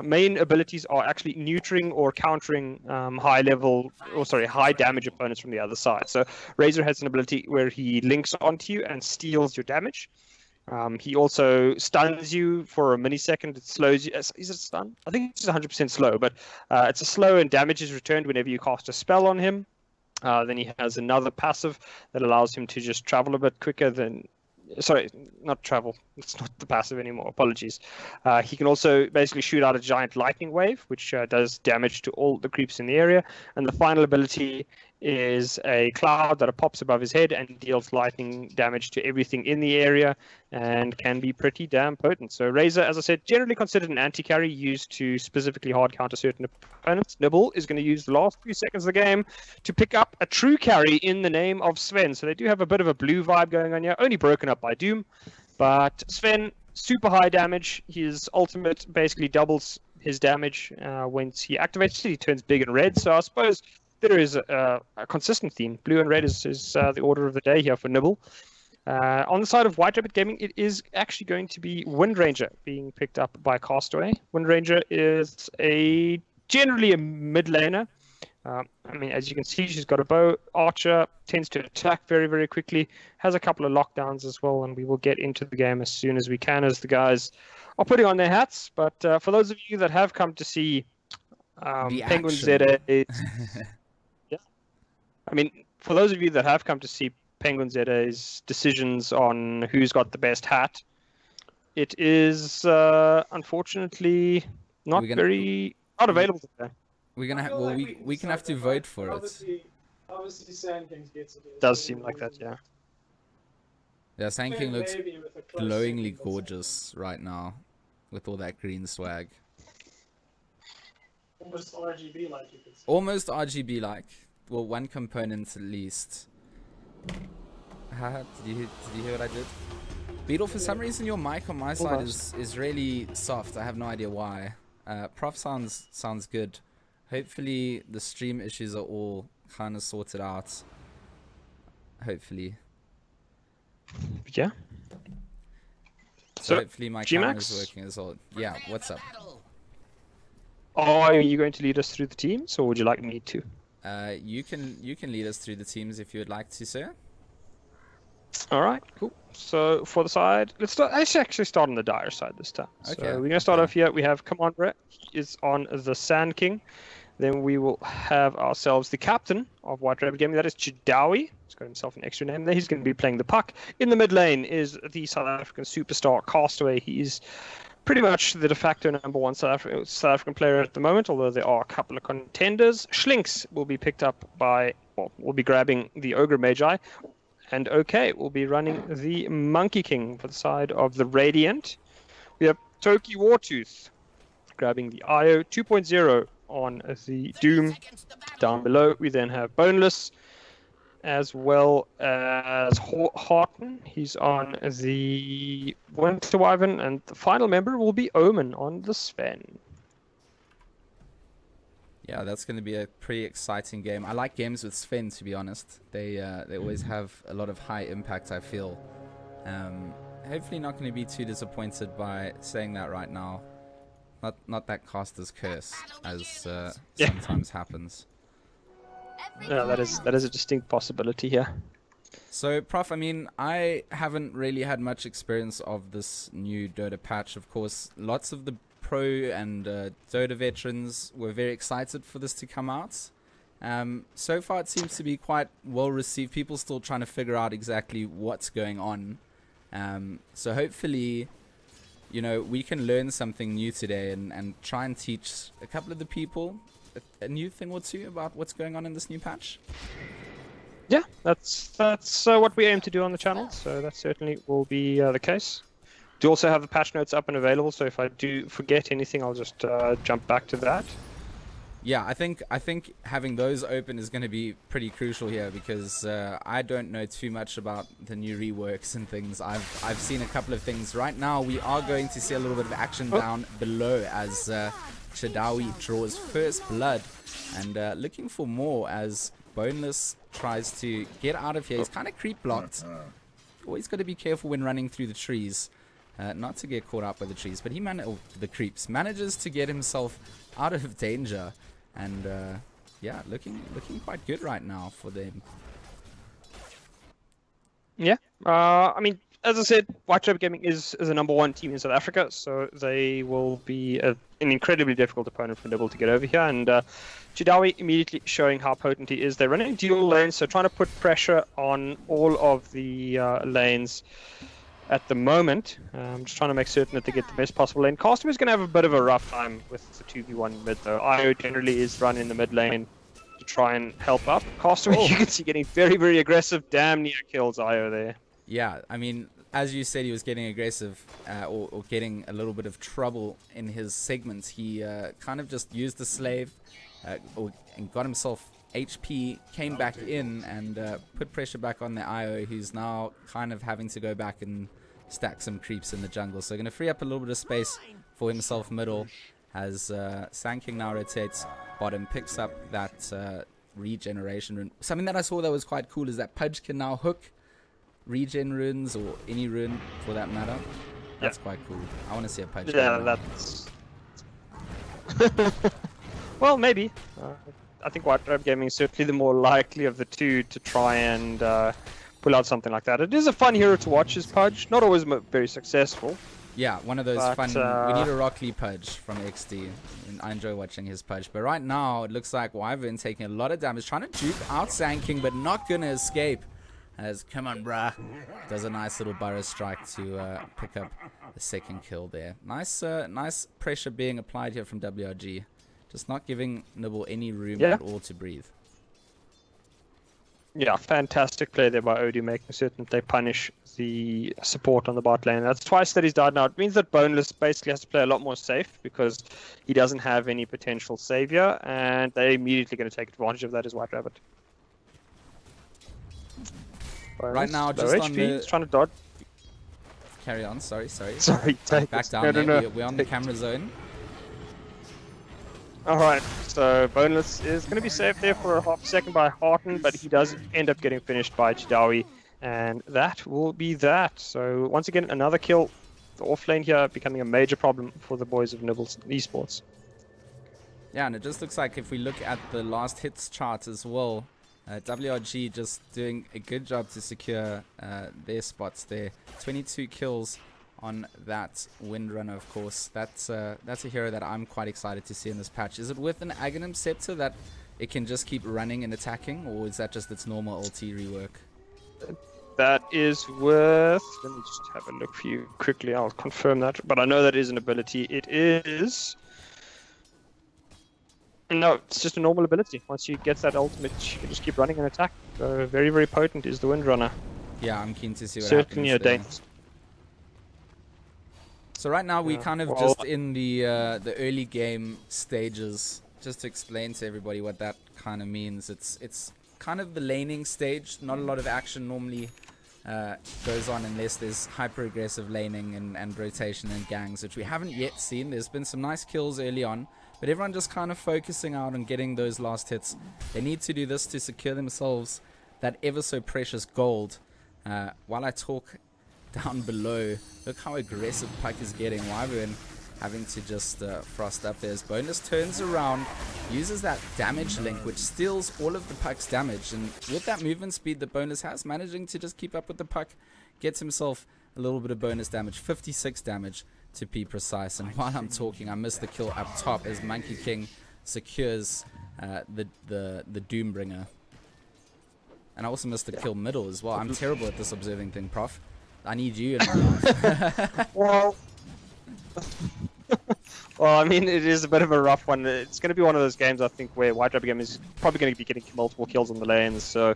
main abilities are actually neutering or countering high damage opponents from the other side. So Razor has an ability where he links onto you and steals your damage. He also stuns you for a millisecond. It slows you. Is it stun? I think it's 100% slow, but it's a slow and damage is returned whenever you cast a spell on him. Then he has another passive that allows him to just travel a bit quicker than... Sorry, not travel. It's not the passive anymore. Apologies. He can also basically shoot out a giant lightning wave, which does damage to all the creeps in the area. And the final ability is a cloud that pops above his head and deals lightning damage to everything in the area and can be pretty damn potent. So Razor, as I said, generally considered an anti-carry used to specifically hard counter certain opponents. Nibble is going to use the last few seconds of the game to pick up a true carry in the name of Sven. So they do have a bit of a blue vibe going on here, only broken up by Doom. But Sven, super high damage. His ultimate basically doubles his damage once he activates it. He turns big and red. So I suppose there is a consistent theme. Blue and red is the order of the day here for Nibble. On the side of White Rabbit Gaming, it is actually going to be Wind Ranger being picked up by Castaway. Wind Ranger is generally a mid laner. I mean, as you can see, she's got a bow. Archer tends to attack very, very quickly. Has a couple of lockdowns as well, and we will get into the game as soon as we can as the guys are putting on their hats. But for those of you that have come to see Penguin ZA... Yeah. I mean, for those of you that have come to see Penguin ZA's decisions on who's got the best hat, it is unfortunately not available today. We're gonna we can have to vote for it. Obviously, Sand King gets it. Does seem like that, yeah. Yeah, Sand King looks glowingly gorgeous right now with all that green swag. Almost RGB like, you could say. Almost RGB like. Well, one component at least. Did you hear what I did? Beetle, for some reason your mic on my side is really soft. I have no idea why. Prof sounds good. Hopefully the stream issues are all kind of sorted out. Hopefully. Yeah. So hopefully my camera is working as well. Yeah, what's up? Are you going to lead us through the teams, or would you like me to? You can lead us through the teams if you would like to, sir. All right, cool. So for the side, let's actually start on the dire side this time. Okay. So we're gonna start off here. We have Commander. He is on the Sand King. Then we will have ourselves the captain of White Rabbit Gaming. That is Chidawi. He's got himself an extra name there. He's going to be playing the puck. In the mid lane is the South African superstar Castaway. He is pretty much the de facto #1 South African player at the moment, although there are a couple of contenders. Schlinks will be picked up by, well, we'll be grabbing the Ogre Magi. And OK, we'll be running the Monkey King for the side of the Radiant. We have Toki Wartooth grabbing the IO 2.0 on the Doom. Down below, we then have Boneless, as well as Harton. He's on the Winter Wyvern, and the final member will be Omen on the Sven. Yeah, that's going to be a pretty exciting game. I like games with Sven, to be honest. They always have a lot of high impact, I feel. Hopefully not going to be too disappointed by saying that right now. Not that caster's curse, as sometimes happens. Yeah, that is a distinct possibility here. So, Prof, I mean, I haven't really had much experience of this new Dota patch. Of course, lots of the pro and Dota veterans were very excited for this to come out. So far, it seems to be quite well received. People still trying to figure out exactly what's going on. So hopefully, you know, we can learn something new today and try and teach a couple of the people a new thing or two about what's going on in this new patch. Yeah, that's what we aim to do on the channel, so that certainly will be the case. Do also have the patch notes up and available, so if I do forget anything, I'll just jump back to that. Yeah, I think having those open is going to be pretty crucial here, because I don't know too much about the new reworks and things. I've seen a couple of things. Right now, we are going to see a little bit of action down below as Chidawi draws first blood, and looking for more as Boneless tries to get out of here. He's kind of creep blocked. Always got to be careful when running through the trees. not to get caught up by the trees, but the creeps manages to get himself out of danger, and yeah, looking quite good right now for them. Yeah, I mean, as I said, White Gaming is the #1 team in South Africa, so they will be an incredibly difficult opponent for Nibble to get over here. And Chidawi immediately showing how potent he is. They're running dual lanes, so trying to put pressure on all of the lanes at the moment. Just trying to make certain that they get the best possible lane. Caster is going to have a bit of a rough time with the 2v1 mid, though. IO generally is running in the mid lane to try and help up. Caster, you can see, getting very, very aggressive. Damn near kills IO there. Yeah, I mean, as you said, he was getting aggressive or getting a little bit of trouble in his segments. He kind of just used the slave and got himself HP, came back in and put pressure back on the IO, who's now kind of having to go back and stack some creeps in the jungle. So going to free up a little bit of space for himself middle as Sand King now rotates bottom, picks up that regeneration rune. Something that I saw that was quite cool is that Pudge can now hook regen runes, or any rune for that matter. That's quite cool. I want to see a Pudge. Yeah, that's... well, maybe. I think White Tribe Gaming is certainly the more likely of the two to try and pull out something like that. It is a fun hero to watch, is Pudge. Not always very successful. Yeah, one of those fun... We need a Rock Lee Pudge from Exdee. And I enjoy watching his Pudge. But right now, it looks like Wyvern taking a lot of damage. Trying to juke out Sand King, but not going to escape. As, come on, bruh. Does a nice little burrow strike to pick up the second kill there. Nice nice pressure being applied here from WRG. Just not giving Nibble any room at all to breathe. Yeah, fantastic play there by Odie, making certain that they punish the support on the bot lane. That's twice that he's died now. It means that Boneless basically has to play a lot more safe because he doesn't have any potential savior, and they're immediately going to take advantage of that as White Rabbit. Boneless, right now, just HP, on the... he's trying to dodge. Carry on, sorry. Back down there. We're on the camera zone. Alright, so Boneless is going to be saved there for a half second by Hearten, but he does end up getting finished by Chidawi, and that will be that. So once again, another kill. The off lane here becoming a major problem for the boys of Nibbles Esports. Yeah, and it just looks like if we look at the last hits chart as well, WRG just doing a good job to secure their spots there. 22 kills on that Windrunner, of course. That's a hero that I'm quite excited to see in this patch. Is it with an Aghanim Scepter that it can just keep running and attacking, or is that just its normal ulti rework? That is with... Let me just have a look for you quickly. I'll confirm that. But I know that is an ability. It is... No, it's just a normal ability. Once you get that ultimate, you can just keep running and attack. So very, very potent is the Windrunner. Yeah, I'm keen to see what certainly happens a dangerous. So right now we kind of just in the early game stages. Just to explain to everybody what that kind of means. It's kind of the laning stage. Not a lot of action normally goes on unless there's hyper aggressive laning and rotation and gangs, which we haven't yet seen. There's been some nice kills early on, but everyone just kind of focusing out on getting those last hits. They need to do this to secure themselves that ever so precious gold. While I talk down below, look how aggressive Puck is getting. Wyvern having to just frost up there as Bonus turns around, uses that damage link, which steals all of the Puck's damage, and with that movement speed that Bonus has, managing to just keep up with the Puck, gets himself a little bit of bonus damage, 56 damage to be precise. And while I'm talking, I missed the kill up top as Monkey King secures the Doombringer. And I also missed the kill middle as well. I'm terrible at this observing thing, Prof. I need you. Well, I mean, it is a bit of a rough one. It's going to be one of those games, I think, where White Rabbit Game is probably going to be getting multiple kills on the lanes. So,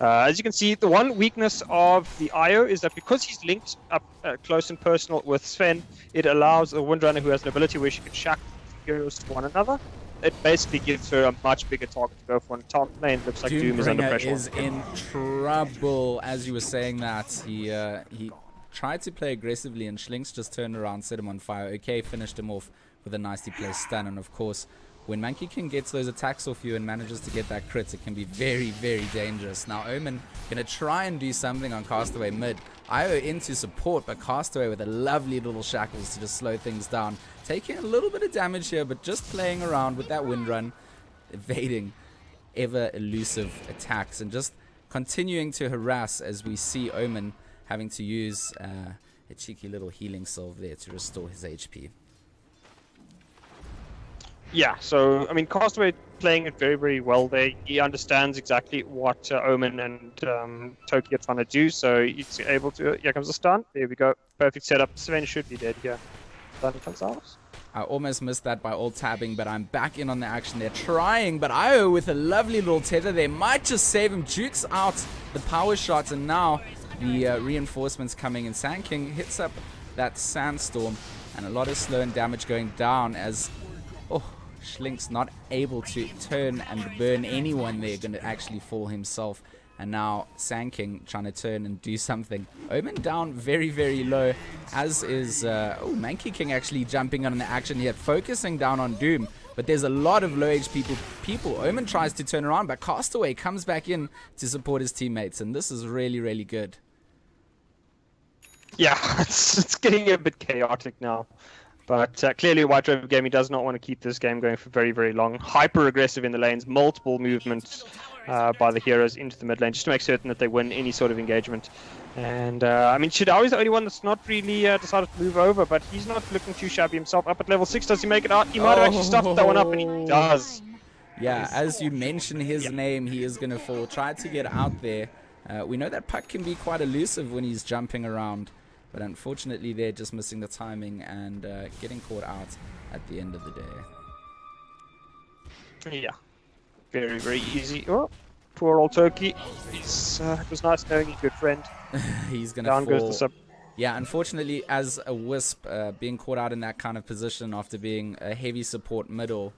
as you can see, the one weakness of the IO is that because he's linked up close and personal with Sven, it allows a Windrunner who has an ability where she can shack heroes to one another. It basically gives her a much bigger target to go for. And top lane looks like Doom is under pressure. Is in trouble. As you were saying that, he tried to play aggressively, and Schlinks just turned around, set him on fire. Okay, finished him off with a nicely placed stun, and of course, when Monkey King gets those attacks off you and manages to get that crit, it can be very, very dangerous. Now Omen gonna try and do something on Castaway mid. IO into support, but Castaway with a lovely little shackles to just slow things down. Taking a little bit of damage here, but just playing around with that wind run, evading ever elusive attacks, and just continuing to harass as we see Omen having to use a cheeky little healing salve there to restore his HP. Yeah, so I mean, Castaway playing it very, very well there. He understands exactly what Omen and Toki are trying to do, so he's able to. Here comes the stun. There we go. Perfect setup. Sven should be dead here. Stun comes out. I almost missed that by alt tabbing, but I'm back in on the action. They're trying, but IO with a lovely little tether there might just save him. Jukes out the power shots, and now the reinforcements coming in. Sand King hits up that sandstorm, and a lot of slow and damage going down as Schlink's not able to turn and burn anyone there, going to actually fall himself. And now Sand King trying to turn and do something. Omen down very, very low, as is Monkey King actually jumping on the action here, focusing down on Doom. But there's a lot of low HP people. Omen tries to turn around, but Castaway comes back in to support his teammates, and this is really, really good. Yeah, it's getting a bit chaotic now. But clearly White Rover Gaming does not want to keep this game going for very, very long. Hyper aggressive in the lanes, multiple movements by the heroes into the mid lane, just to make certain that they win any sort of engagement. And I mean, Shidawi's the only one that's not really decided to move over, but he's not looking too shabby himself. Up at level 6, does he make it out? He might have actually stuffed that one up, and he does. Yeah, as you mention his name, he is going to fall. Try to get out there. We know that Puck can be quite elusive when he's jumping around. But unfortunately, they're just missing the timing and getting caught out at the end of the day. Yeah, very, very easy. Oh, poor old Turkey. It was nice knowing his good friend. He's going to fall. Down goes the sub. Yeah, unfortunately, as a Wisp, being caught out in that kind of position after being a heavy support middle,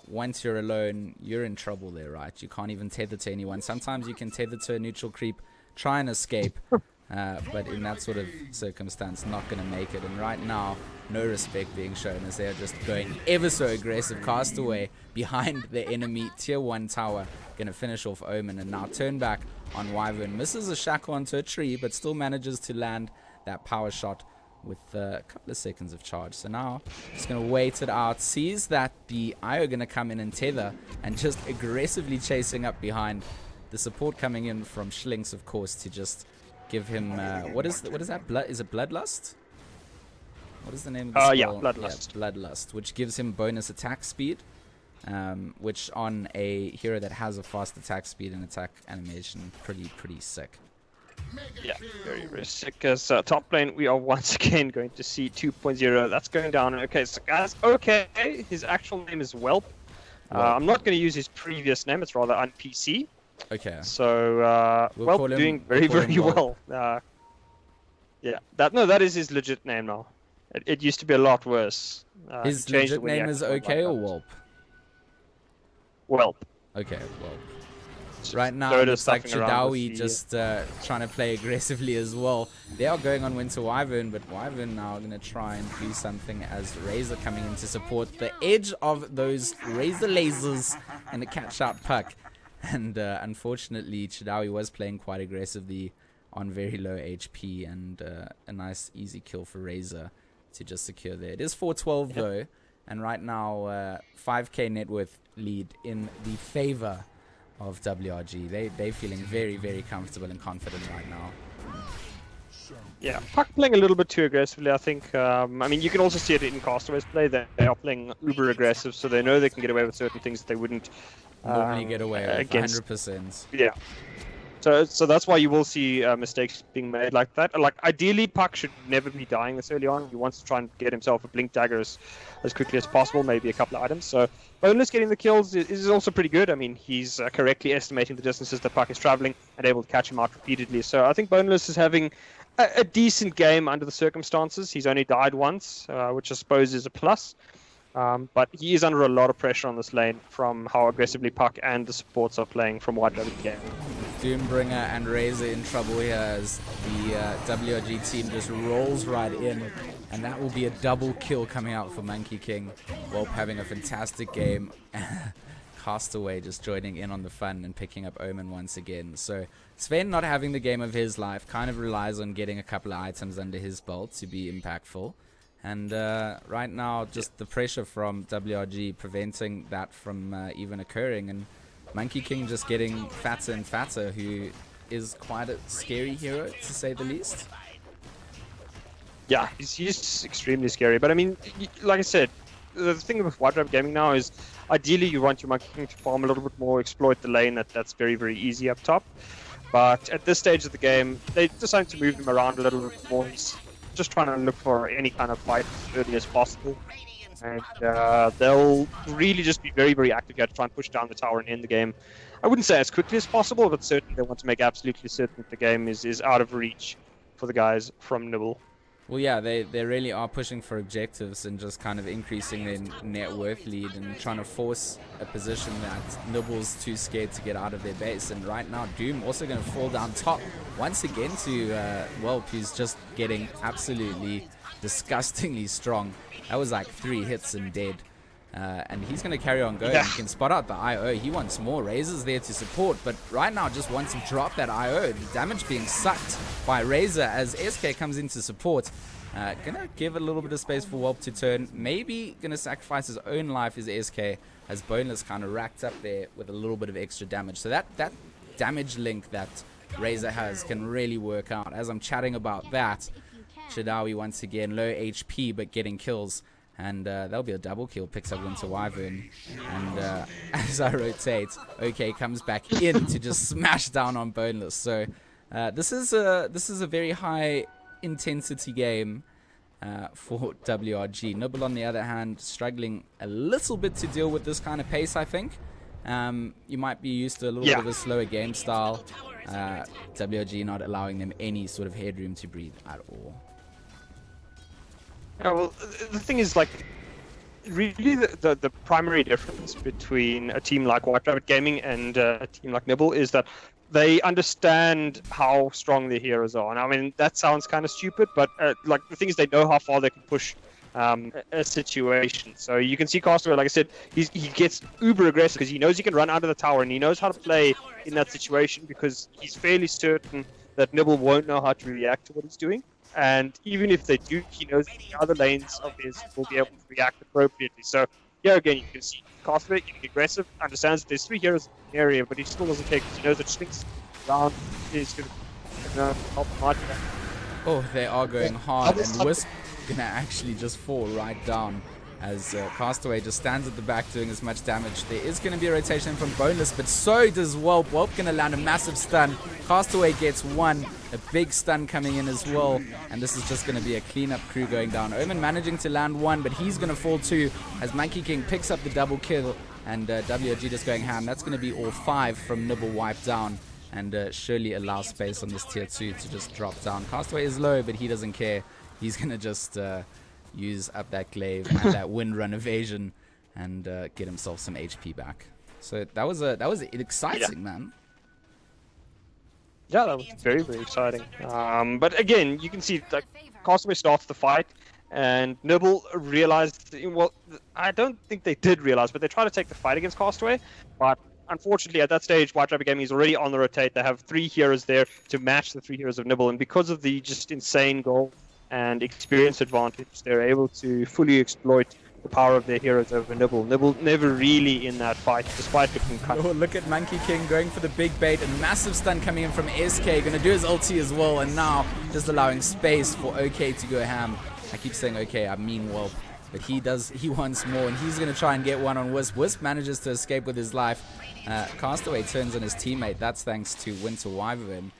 once you're alone, you're in trouble there, right? You can't even tether to anyone. Sometimes you can tether to a neutral creep, try and escape. But in that sort of circumstance, not going to make it. And right now, no respect being shown as they're just going ever so aggressive. Castaway behind the enemy tier 1 tower, going to finish off Omen, and now turn back on Wyvern. Misses a shackle onto a tree, but still manages to land that power shot with a couple of seconds of charge. So now just going to wait it out. Sees that the IO going to come in and tether, and just aggressively chasing up behind. The support coming in from Schlinks, of course, to just give him what is that? Blood? Is it Bloodlust? What is the name of the spell? Yeah, Bloodlust. Yeah, Bloodlust, which gives him bonus attack speed, which on a hero that has a fast attack speed and attack animation, pretty sick. Yeah, very, very sick. As top lane, we are once again going to see 2.0. That's going down. Okay, so guys, okay, his actual name is Whelp. I'm not going to use his previous name. It's rather on PC. Okay. So, well, doing very, very well. Yeah, that is his legit name now. It used to be a lot worse. His legit name is okay or Whelp? Whelp. Okay, Whelp. Right now, it looks like Shidawi just trying to play aggressively as well. They are going on Winter Wyvern, but Wyvern now going to try and do something as Razor coming in to support the edge of those Razor lasers and to catch out Puck. And unfortunately, Shidawi was playing quite aggressively on very low HP, and a nice easy kill for Razor to just secure there. It is 4-12 though, and right now 5k net worth lead in the favor of WRG. They're feeling very, very comfortable and confident right now. Yeah, Puck playing a little bit too aggressively, I think. I mean, you can also see it in Castaway's play. They are playing uber aggressive, so they know they can get away with certain things that they wouldn't normally get away with, against 100%. Yeah. So that's why you will see mistakes being made like that. Like, ideally, Puck should never be dying this early on. He wants to try and get himself a Blink Dagger as quickly as possible, maybe a couple of items. So Boneless getting the kills is also pretty good. I mean, he's correctly estimating the distances that Puck is traveling and able to catch him out repeatedly. So I think Boneless is having a decent game under the circumstances. He's only died once, which I suppose is a plus. But he is under a lot of pressure on this lane from how aggressively Puck and the supports are playing from White Rover Gaming. Doombringer and Razor in trouble here as the WRG team just rolls right in And that will be a double kill coming out for Monkey King. Whelp having a fantastic game. Castaway just joining in on the fun and picking up Omen once again. So Sven, not having the game of his life, kind of relies on getting a couple of items under his belt to be impactful. And right now, just the pressure from WRG preventing that from even occurring. And Monkey King just getting fatter and fatter, who is quite a scary hero, to say the least. Yeah, he's extremely scary. But I mean, like I said, the thing with White Rabbit Gaming now is ideally you want your Monkey King to farm a little bit more, exploit the lane. That's very, very easy up top. But at this stage of the game, they decided to move him around a little bit more. He's just trying to look for any kind of fight as early as possible. And they'll really just be very, very active here to try and push down the tower and end the game. I wouldn't say as quickly as possible, but certainly they want to make absolutely certain that the game is out of reach for the guys from Nibble. Well, yeah, they really are pushing for objectives and just kind of increasing their net worth lead and trying to force a position that Nibble's too scared to get out of their base. And right now, Doom also going to fall down top once again to Whelp, who's just getting absolutely disgustingly strong. That was like 3 hits and dead. And he's going to carry on going. Yeah. He can spot out the IO. He wants more. Razor's there to support, but right now just wants to drop that IO. The damage being sucked by Razor as SK comes into support. Gonna give a little bit of space for Whelp to turn. Maybe gonna sacrifice his own life as SK, as Boneless kind of racked up there with a little bit of extra damage. So that damage link that Razor has can really work out. As I'm chatting about that, Shadawi once again low HP but getting kills. And that'll be a double kill, picks up Winter Wyvern. And as I rotate, OK comes back in to just smash down on Boneless. So this is a very high intensity game for WRG. Nibble, on the other hand, struggling a little bit to deal with this kind of pace, I think. You might be used to a little bit of a slower game style. WRG not allowing them any sort of headroom to breathe at all. Yeah, well, the thing is, like, really the primary difference between a team like White Rabbit Gaming and a team like Nibble is that they understand how strong their heroes are. And I mean, that sounds kind of stupid, but like, the thing is, they know how far they can push a situation. So you can see Castaway, like I said, he gets uber aggressive because he knows he can run under the tower, and he knows how to play in that situation because he's fairly certain that Nibble won't know how to react to what he's doing. And even if they do, he knows the other lanes of his will be able to react appropriately. So, yeah, again, you can see Castaway getting aggressive, understands that there's 3 heroes in the area, but he still doesn't take because he knows that Slinks around is going to help him out. Oh, they are going hard, and Wisp going to actually just fall right down as Castaway just stands at the back doing as much damage. There is going to be a rotation from Boneless, but so does Whelp. Whelp going to land a massive stun. Castaway gets 1, a big stun coming in as well, and this is just going to be a cleanup crew going down. Omen managing to land 1, but he's going to fall 2 as Monkey King picks up the double kill, and WRG just going ham. That's going to be all 5 from Nibble wiped down, and surely allow space on this tier 2 to just drop down. Castaway is low, but he doesn't care. He's going to just use up that glaive and that wind run evasion and get himself some HP back. So that was exciting, man. Yeah, that was very, very exciting. But again, you can see like Castaway starts the fight, and Nibble realized. Well, I don't think they did realize, but they tried to take the fight against Castaway. But unfortunately, at that stage, White Rabbit Gaming is already on the rotate. They have 3 heroes there to match the 3 heroes of Nibble, and because of the just insane goal and experience advantage, they're able to fully exploit the power of their heroes over Nibble. Nibble never really in that fight, despite looking cut. Oh, look at Monkey King going for the big bait, and massive stun coming in from SK, gonna do his ulti as well, and now just allowing space for OK to go ham. I keep saying OK, I mean Whelp, but he wants more, and he's gonna try and get one on Wisp. Wisp manages to escape with his life. Castaway turns on his teammate. That's thanks to Winter Wyvern.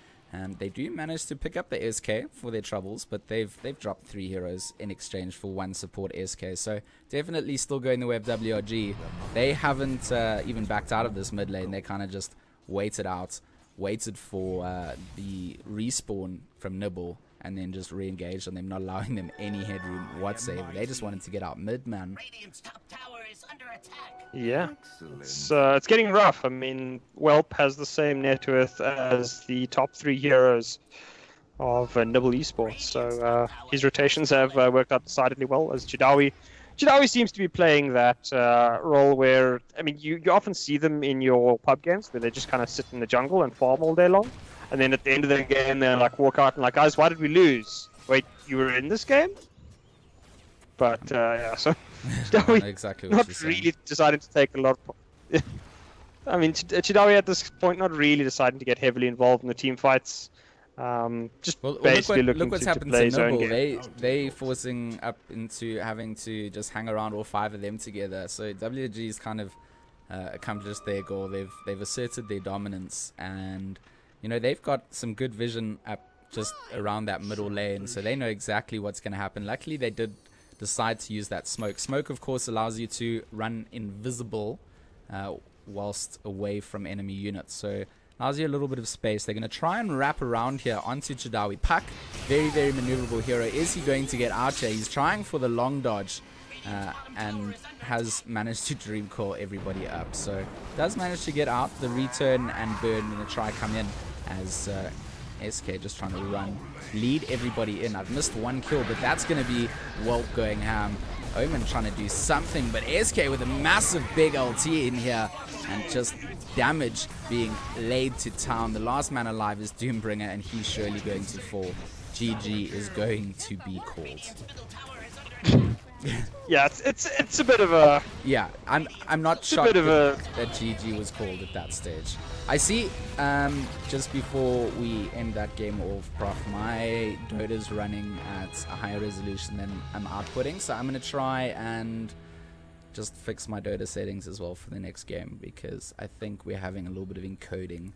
They do manage to pick up the SK for their troubles, but they've dropped 3 heroes in exchange for 1 support SK. So definitely still going the way of WRG. They haven't even backed out of this mid lane. They kind of just waited for the respawn from Nibble, and then just re-engaged on them, not allowing them any headroom whatsoever. They just wanted to get out mid, man. Yeah, it's getting rough. I mean, Whelp has the same net worth as the top 3 heroes of Nibble Esports. So his rotations have worked out decidedly well, as Chidawi seems to be playing that role where, I mean, you often see them in your pub games where they just kind of sit in the jungle and farm all day long. And then at the end of the game, they're like, walk out and like, guys, why did we lose? Wait, you were in this game? But yeah, so Chidawi exactly what not really deciding to take a lot of... I mean, Chidawi at this point not really deciding to get heavily involved in the team fights. Just basically look what's looking happened to play to his own Nibble. game. They forcing up into having to just hang around all 5 of them together. So WG's kind of accomplished their goal. They've asserted their dominance, and you know they've got some good vision up just around that middle lane, so they know exactly what's going to happen. Luckily, they did decide to use that smoke. Smoke, of course, allows you to run invisible whilst away from enemy units. So allows you a little bit of space. They're going to try and wrap around here onto Chidawi. Puck, very, very maneuverable hero. Is he going to get out here? He's trying for the long dodge and has managed to dream call everybody up. So does manage to get out. The return and burn going to try come in as SK just trying to lead everybody in. I've missed 1 kill, but that's going to be Whelp going ham. Omen trying to do something, but SK with a massive big LT in here and just damage being laid to town. The last man alive is Doombringer, and he's surely going to fall. GG is going to be called. Yeah, it's a bit of a... Yeah, I'm not shocked that GG was called at that stage. I see, just before we end that game off, Prof, my Dota's running at a higher resolution than I'm outputting, so I'm going to try and just fix my Dota settings as well for the next game, because I think we're having a little bit of encoding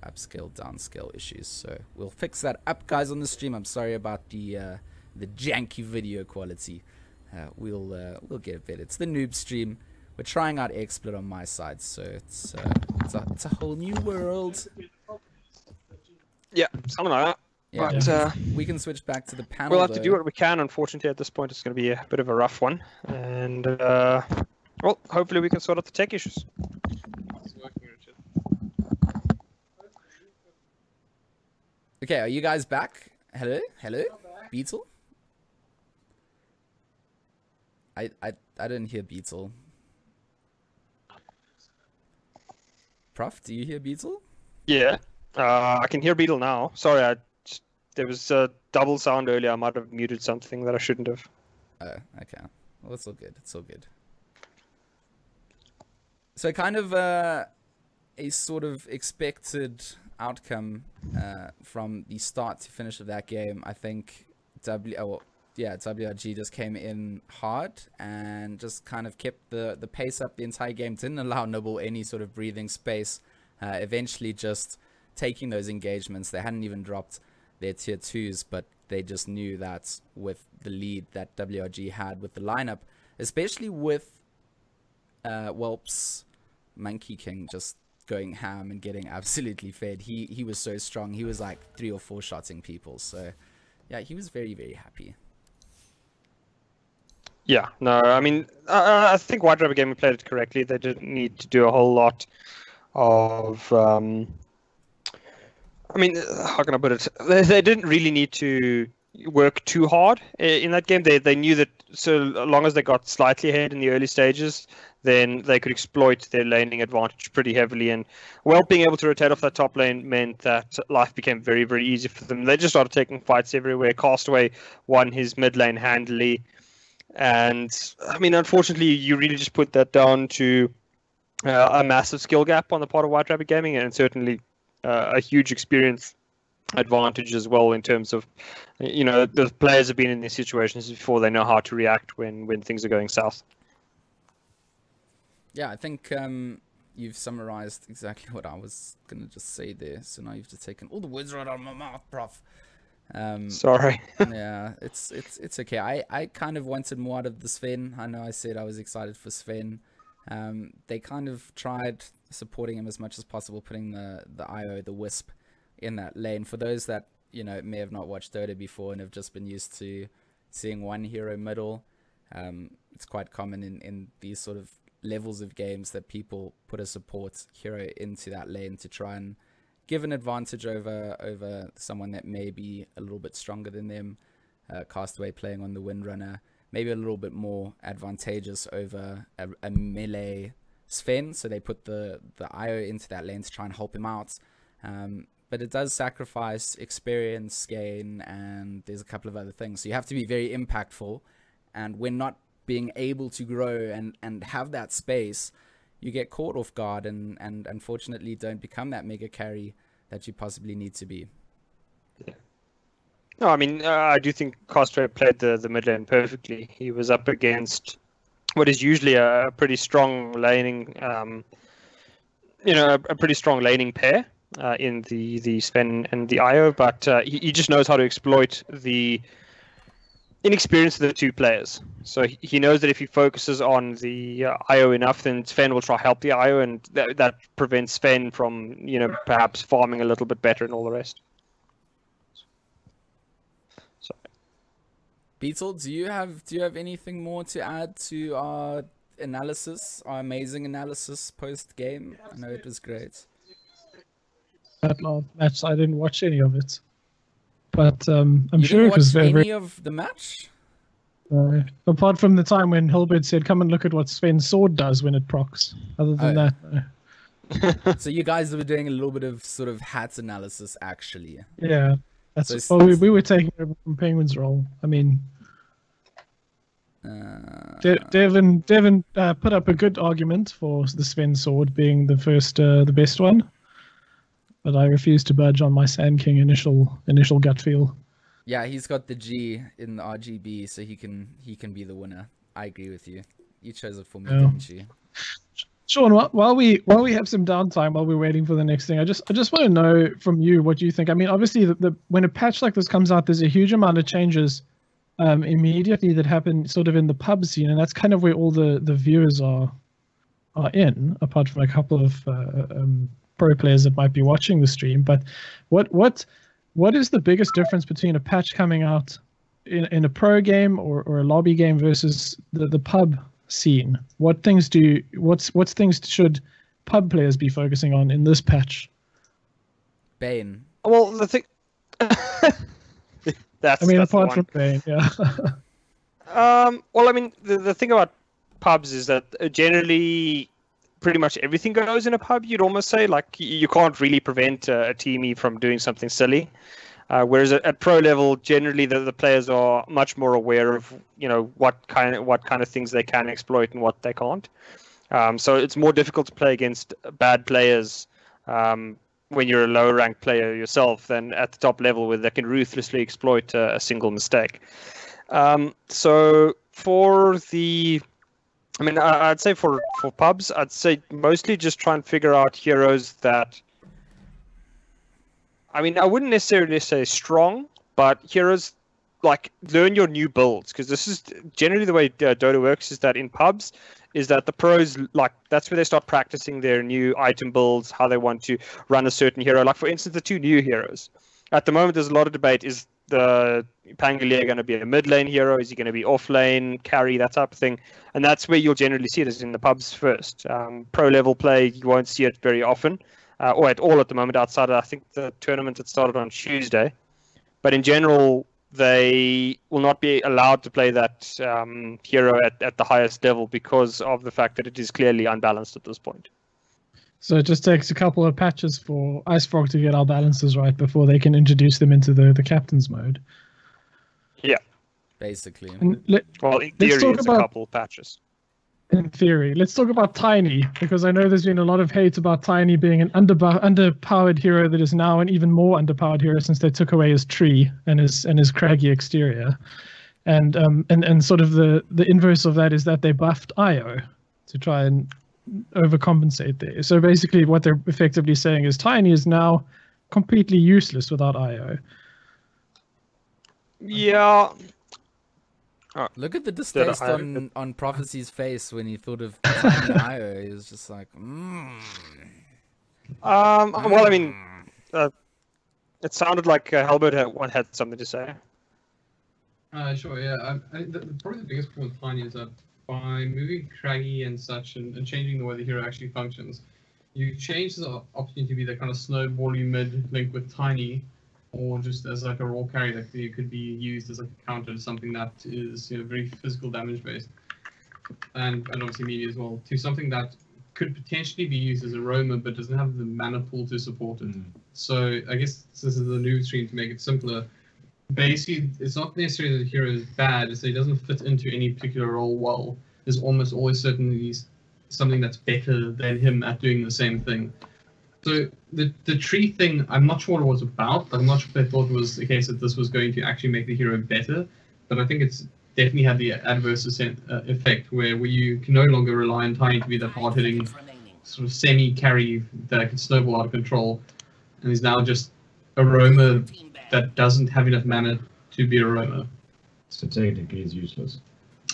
upscale, downscale issues. So we'll fix that up, guys, on the stream. I'm sorry about the janky video quality. We'll get a bit. It's the Noob stream. We're trying out XSplit on my side, so it's a whole new world. Yeah, something like that. Yeah, but we can switch back to the panel. We'll have to do what we can. Unfortunately, at this point, it's going to be a bit of a rough one, and well, hopefully, we can sort out the tech issues. Okay, are you guys back? Hello, Beetle. I didn't hear Beetle. Prof, do you hear Beetle? Yeah, I can hear Beetle now. Sorry, there was a double sound earlier. I might have muted something that I shouldn't have. Oh, okay. Well, it's all good. It's all good. So kind of a sort of expected outcome from the start to finish of that game. I think WRG just came in hard and just kind of kept the pace up the entire game. Didn't allow Nibble any sort of breathing space. Eventually just taking those engagements. They hadn't even dropped their tier 2s, but they just knew that with the lead that WRG had with the lineup, especially with Whelp's Monkey King just going ham and getting absolutely fed. He was so strong. He was like 3 or 4 shotting people. So yeah, he was very, very happy. Yeah, no, I mean, I think White Rabbit Gaming played it correctly. They didn't need to do a whole lot of, I mean, how can I put it? They didn't really need to work too hard in that game. They knew that so long as they got slightly ahead in the early stages, then they could exploit their laning advantage pretty heavily. And well, being able to rotate off that top lane meant that life became very, very easy for them. They just started taking fights everywhere. Castaway won his mid lane handily. And I mean, unfortunately, you really just put that down to a massive skill gap on the part of White Rabbit Gaming, and certainly a huge experience advantage as well in terms of, you know, the players have been in these situations before. They know how to react when things are going south. Yeah, I think you've summarized exactly what I was going to just say there. So now you've just taken all the words right out of my mouth, Prof. Sorry. Yeah, it's okay. I kind of wanted more out of the Sven. I know I said I was excited for Sven. They kind of tried supporting him as much as possible, putting the IO, the Wisp, in that lane. For those that, you know, may have not watched Dota before and have just been used to seeing one hero middle, it's quite common in these sort of levels of games that people put a support hero into that lane to try and give an advantage over someone that may be a little bit stronger than them. Castaway playing on the Windrunner, maybe a little bit more advantageous over a melee Sven, so they put the IO into that lane to try and help him out. But it does sacrifice experience gain, and there's a couple of other things. So you have to be very impactful, and when not being able to grow and have that space, you get caught off guard and unfortunately don't become that mega carry that you possibly need to be. Yeah. No, I mean, I do think Castaway played the mid lane perfectly. He was up against what is usually a pretty strong laning, a pretty strong laning pair in the Sven and the IO, but he just knows how to exploit the inexperience of the two players. So he knows that if he focuses on the IO enough, then Sven will try help the IO, and that prevents Sven from, perhaps farming a little bit better and all the rest. Beetle, do you have anything more to add to our analysis, our amazing analysis post game? I know it was great. That last match, I didn't watch any of it, but I'm You sure didn't it was watch very. any of the match? Apart from the time when Hilbert said, "Come and look at what Sven's sword does when it procs." Other than that, no. So you guys were doing a little bit of sort of hat analysis, actually. Yeah, that's So well, we were taking over from Penguin's role. I mean, Devin put up a good argument for the Sven sword being the best one, but I refuse to budge on my Sand King initial gut feel. Yeah, he's got the G in the RGB, so he can be the winner. I agree with you. You chose it for me, didn't you? Sean, while we have some downtime while we're waiting for the next thing, I just want to know from you what you think. I mean, obviously, when a patch like this comes out, there's a huge amount of changes immediately that happen sort of in the pub scene, and that's kind of where all the viewers are in, apart from a couple of pro players that might be watching the stream. But what is the biggest difference between a patch coming out in a pro game or a lobby game versus the pub scene? What things should pub players be focusing on in this patch? Bane. Well, the thing. Apart from Bane, yeah. Well, I mean, the thing about pubs is that generally pretty much everything goes in a pub, you'd almost say. Like, you can't really prevent a teamie from doing something silly. Whereas at pro level, generally the players are much more aware of what kind of things they can exploit and what they can't. So it's more difficult to play against bad players when you're a lower ranked player yourself than at the top level, where they can ruthlessly exploit a single mistake. So for I'd say for pubs, I'd say mostly just try and figure out heroes that. I mean, I wouldn't necessarily say strong, but heroes like learn your new builds, because this is generally the way Dota works. Is that in pubs, is that the pros, like, that's where they start practicing their new item builds, how they want to run a certain hero. Like, for instance, the two new heroes. At the moment, there's a lot of debate. Is the Pangolier going to be a mid lane hero? Is he going to be off lane, carry, that type of thing? And that's where you'll generally see it, is in the pubs first. Pro level play, you won't see it very often. Or at all at the moment, outside of, I think, the tournament that started on Tuesday. But in general, they will not be allowed to play that hero at the highest level because of the fact that it is clearly unbalanced at this point. So it just takes a couple of patches for IceFrog to get our balances right before they can introduce them into the captain's mode. Yeah. Basically. Well, in theory, it's a couple of patches. In theory. Let's talk about Tiny, because I know there's been a lot of hate about Tiny being an underpowered hero that is now an even more underpowered hero since they took away his tree and his craggy exterior. And sort of the inverse of that is that they buffed Io to try and overcompensate there. So basically what they're effectively saying is Tiny is now completely useless without Io. Yeah. Look at the distaste on Prophecy's face when he thought of Tiny IO. He was just like, Well, I mean, it sounded like Halbert had something to say. Sure, yeah. Probably the biggest problem with Tiny is that by moving Craggy and such and changing the way the hero actually functions, you change the option to be the kind of snowbally mid link with Tiny, or just as like a raw carry that could be used as like a counter to something that is very physical damage based, and obviously melee as well, to something that could potentially be used as a roamer but doesn't have the mana pool to support it. So I guess this is the Noob stream to make it simpler. Basically, it's not necessarily that the hero is bad, it's that he doesn't fit into any particular role well. There's almost always certainly something that's better than him at doing the same thing. So the tree thing, I'm not sure what it was about. I'm not sure if they thought it was the case that this was going to actually make the hero better, but I think it's definitely had the adverse effect where you can no longer rely on Tiny to be that hard-hitting sort of semi-carry that can snowball out of control, and is now just a roamer that doesn't have enough mana to be a roamer. So technically he's useless.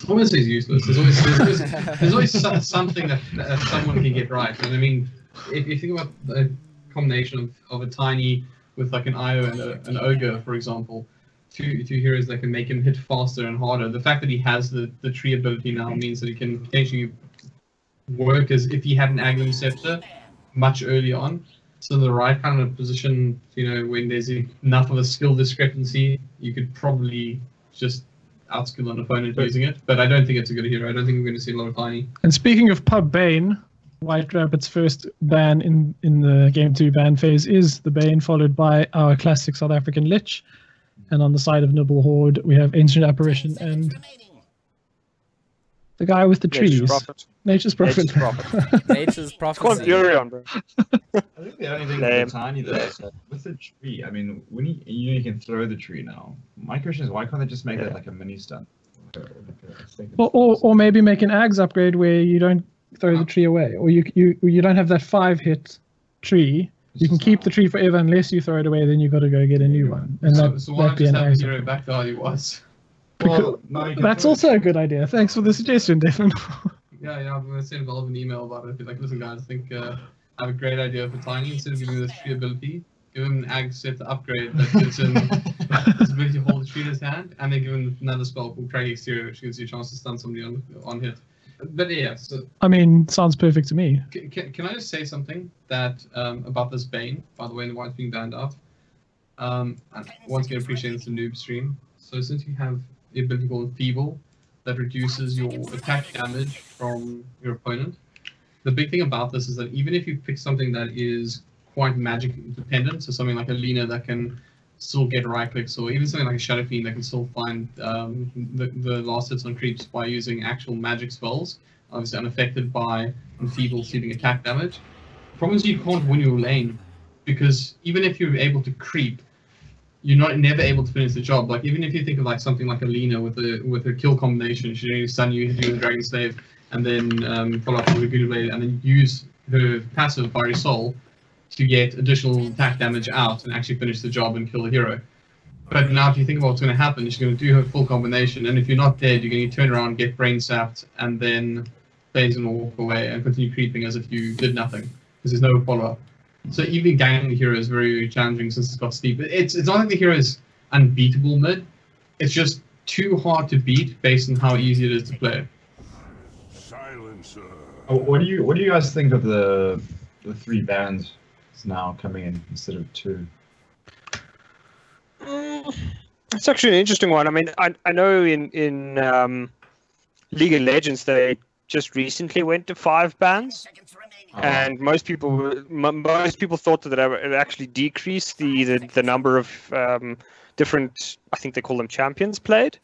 I wouldn't say he's useless. There's always something that someone can get right. And I mean, if you think about the combination of a Tiny with like an IO and an Ogre, for example, two heroes that can make him hit faster and harder. The fact that he has the tree ability now means that he can potentially work as if he had an Aghanim Scepter much early on. So the right kind of position, when there's enough of a skill discrepancy, you could probably just outskill an opponent using it. But I don't think it's a good hero. I don't think we're going to see a lot of Tiny. And speaking of Pub Bane, White Rabbit's first ban in the Game 2 ban phase is the Bane, followed by our classic South African Lich. And on the side of Nibble.Horde, we have Ancient Apparition and the guy with the trees. Nature's Prophet. Nature's Prophet. It's called Furion, bro. I think the only thing with Tiny though is that with the tree, I mean, when you can throw the tree now. My question is, why can't they just make that like a mini stun? Or maybe make an Ags upgrade where you don't throw the tree away, or you don't have that 5-hit tree. You can keep the tree forever unless you throw it away. Then you got to go get a new one, and so why not just have the hero back to how he was? Well, no, that's also a good idea. Thanks for the suggestion, Devin. Yeah, I'm going to send Valve an email about it. Be like, listen, guys, I think I have a great idea for Tiny. Instead of giving him this tree ability, give him an Ag set upgrade that gives him his ability to hold the tree in his hand, and then give him another spell called Crag Exterior, which gives you a chance to stun somebody on hit. But yeah, so I mean, sounds perfect to me. Can I just say something that about this Bane, by the way, and why it's being banned out? And once again, appreciate it's a Noob stream. So since you have the ability called Feeble, that reduces your attack damage from your opponent. The big thing about this is that even if you pick something that is quite magic dependent, so something like a Lina that can still get right clicks, or even something like a Shadow Fiend that can still find the last hits on creeps by using actual magic spells, obviously unaffected by Feeble shooting attack damage. The problem is you can't win your lane, because even if you're able to creep, you're never able to finish the job. Like even if you think of like something like a Lina with a kill combination, she stun you, hit you with Dragon Slave, and then follow up with a Good Blade, and then use her passive Fiery Soul to get additional attack damage out and actually finish the job and kill the hero. But now if you think about what's going to happen, she's going to do her full combination, and if you're not dead, you're going to turn around, get brain sapped, and then phase and walk away and continue creeping as if you did nothing, because there's no follow-up. So even ganging the hero is very, very challenging since it's got steep. It's not like the hero is unbeatable mid. It's just too hard to beat based on how easy it is to play. Silencer. What do you guys think of the 3 bans now coming in instead of 2? It's actually an interesting one. I mean, I know in League of Legends they just recently went to 5 bans. And most people thought that it would actually decrease the number of different, I think they call them champions played,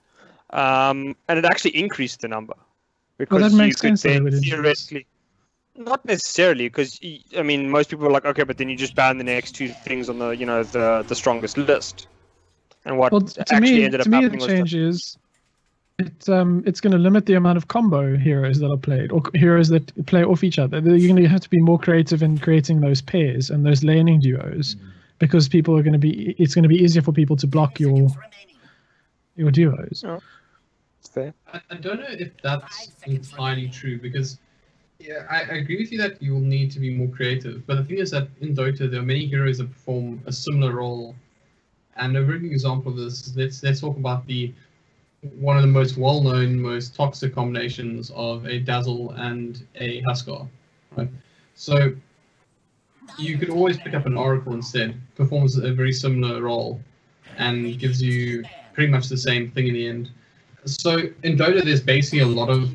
and it actually increased the number because that makes sense. Theoretically, not necessarily, because I mean most people are like, okay, but then you just ban the next 2 things on the strongest list, and what ended up happening was the change is it's going to limit the amount of combo heroes that are played, or heroes that play off each other. You're going to have to be more creative in creating those pairs and those laning duos, because people are going to be. It's going to be easier for people to block your duos. Oh, that's fair. I don't know if that's entirely true, because I agree with you that you will need to be more creative. But the thing is that in Dota there are many heroes that perform a similar role, and a very good example of this is let's talk about one of the most well-known, most toxic combinations of a Dazzle and a Huskar, right? So you could always pick up an Oracle instead. Performs a very similar role, and gives you pretty much the same thing in the end. So in Dota, there's basically a lot of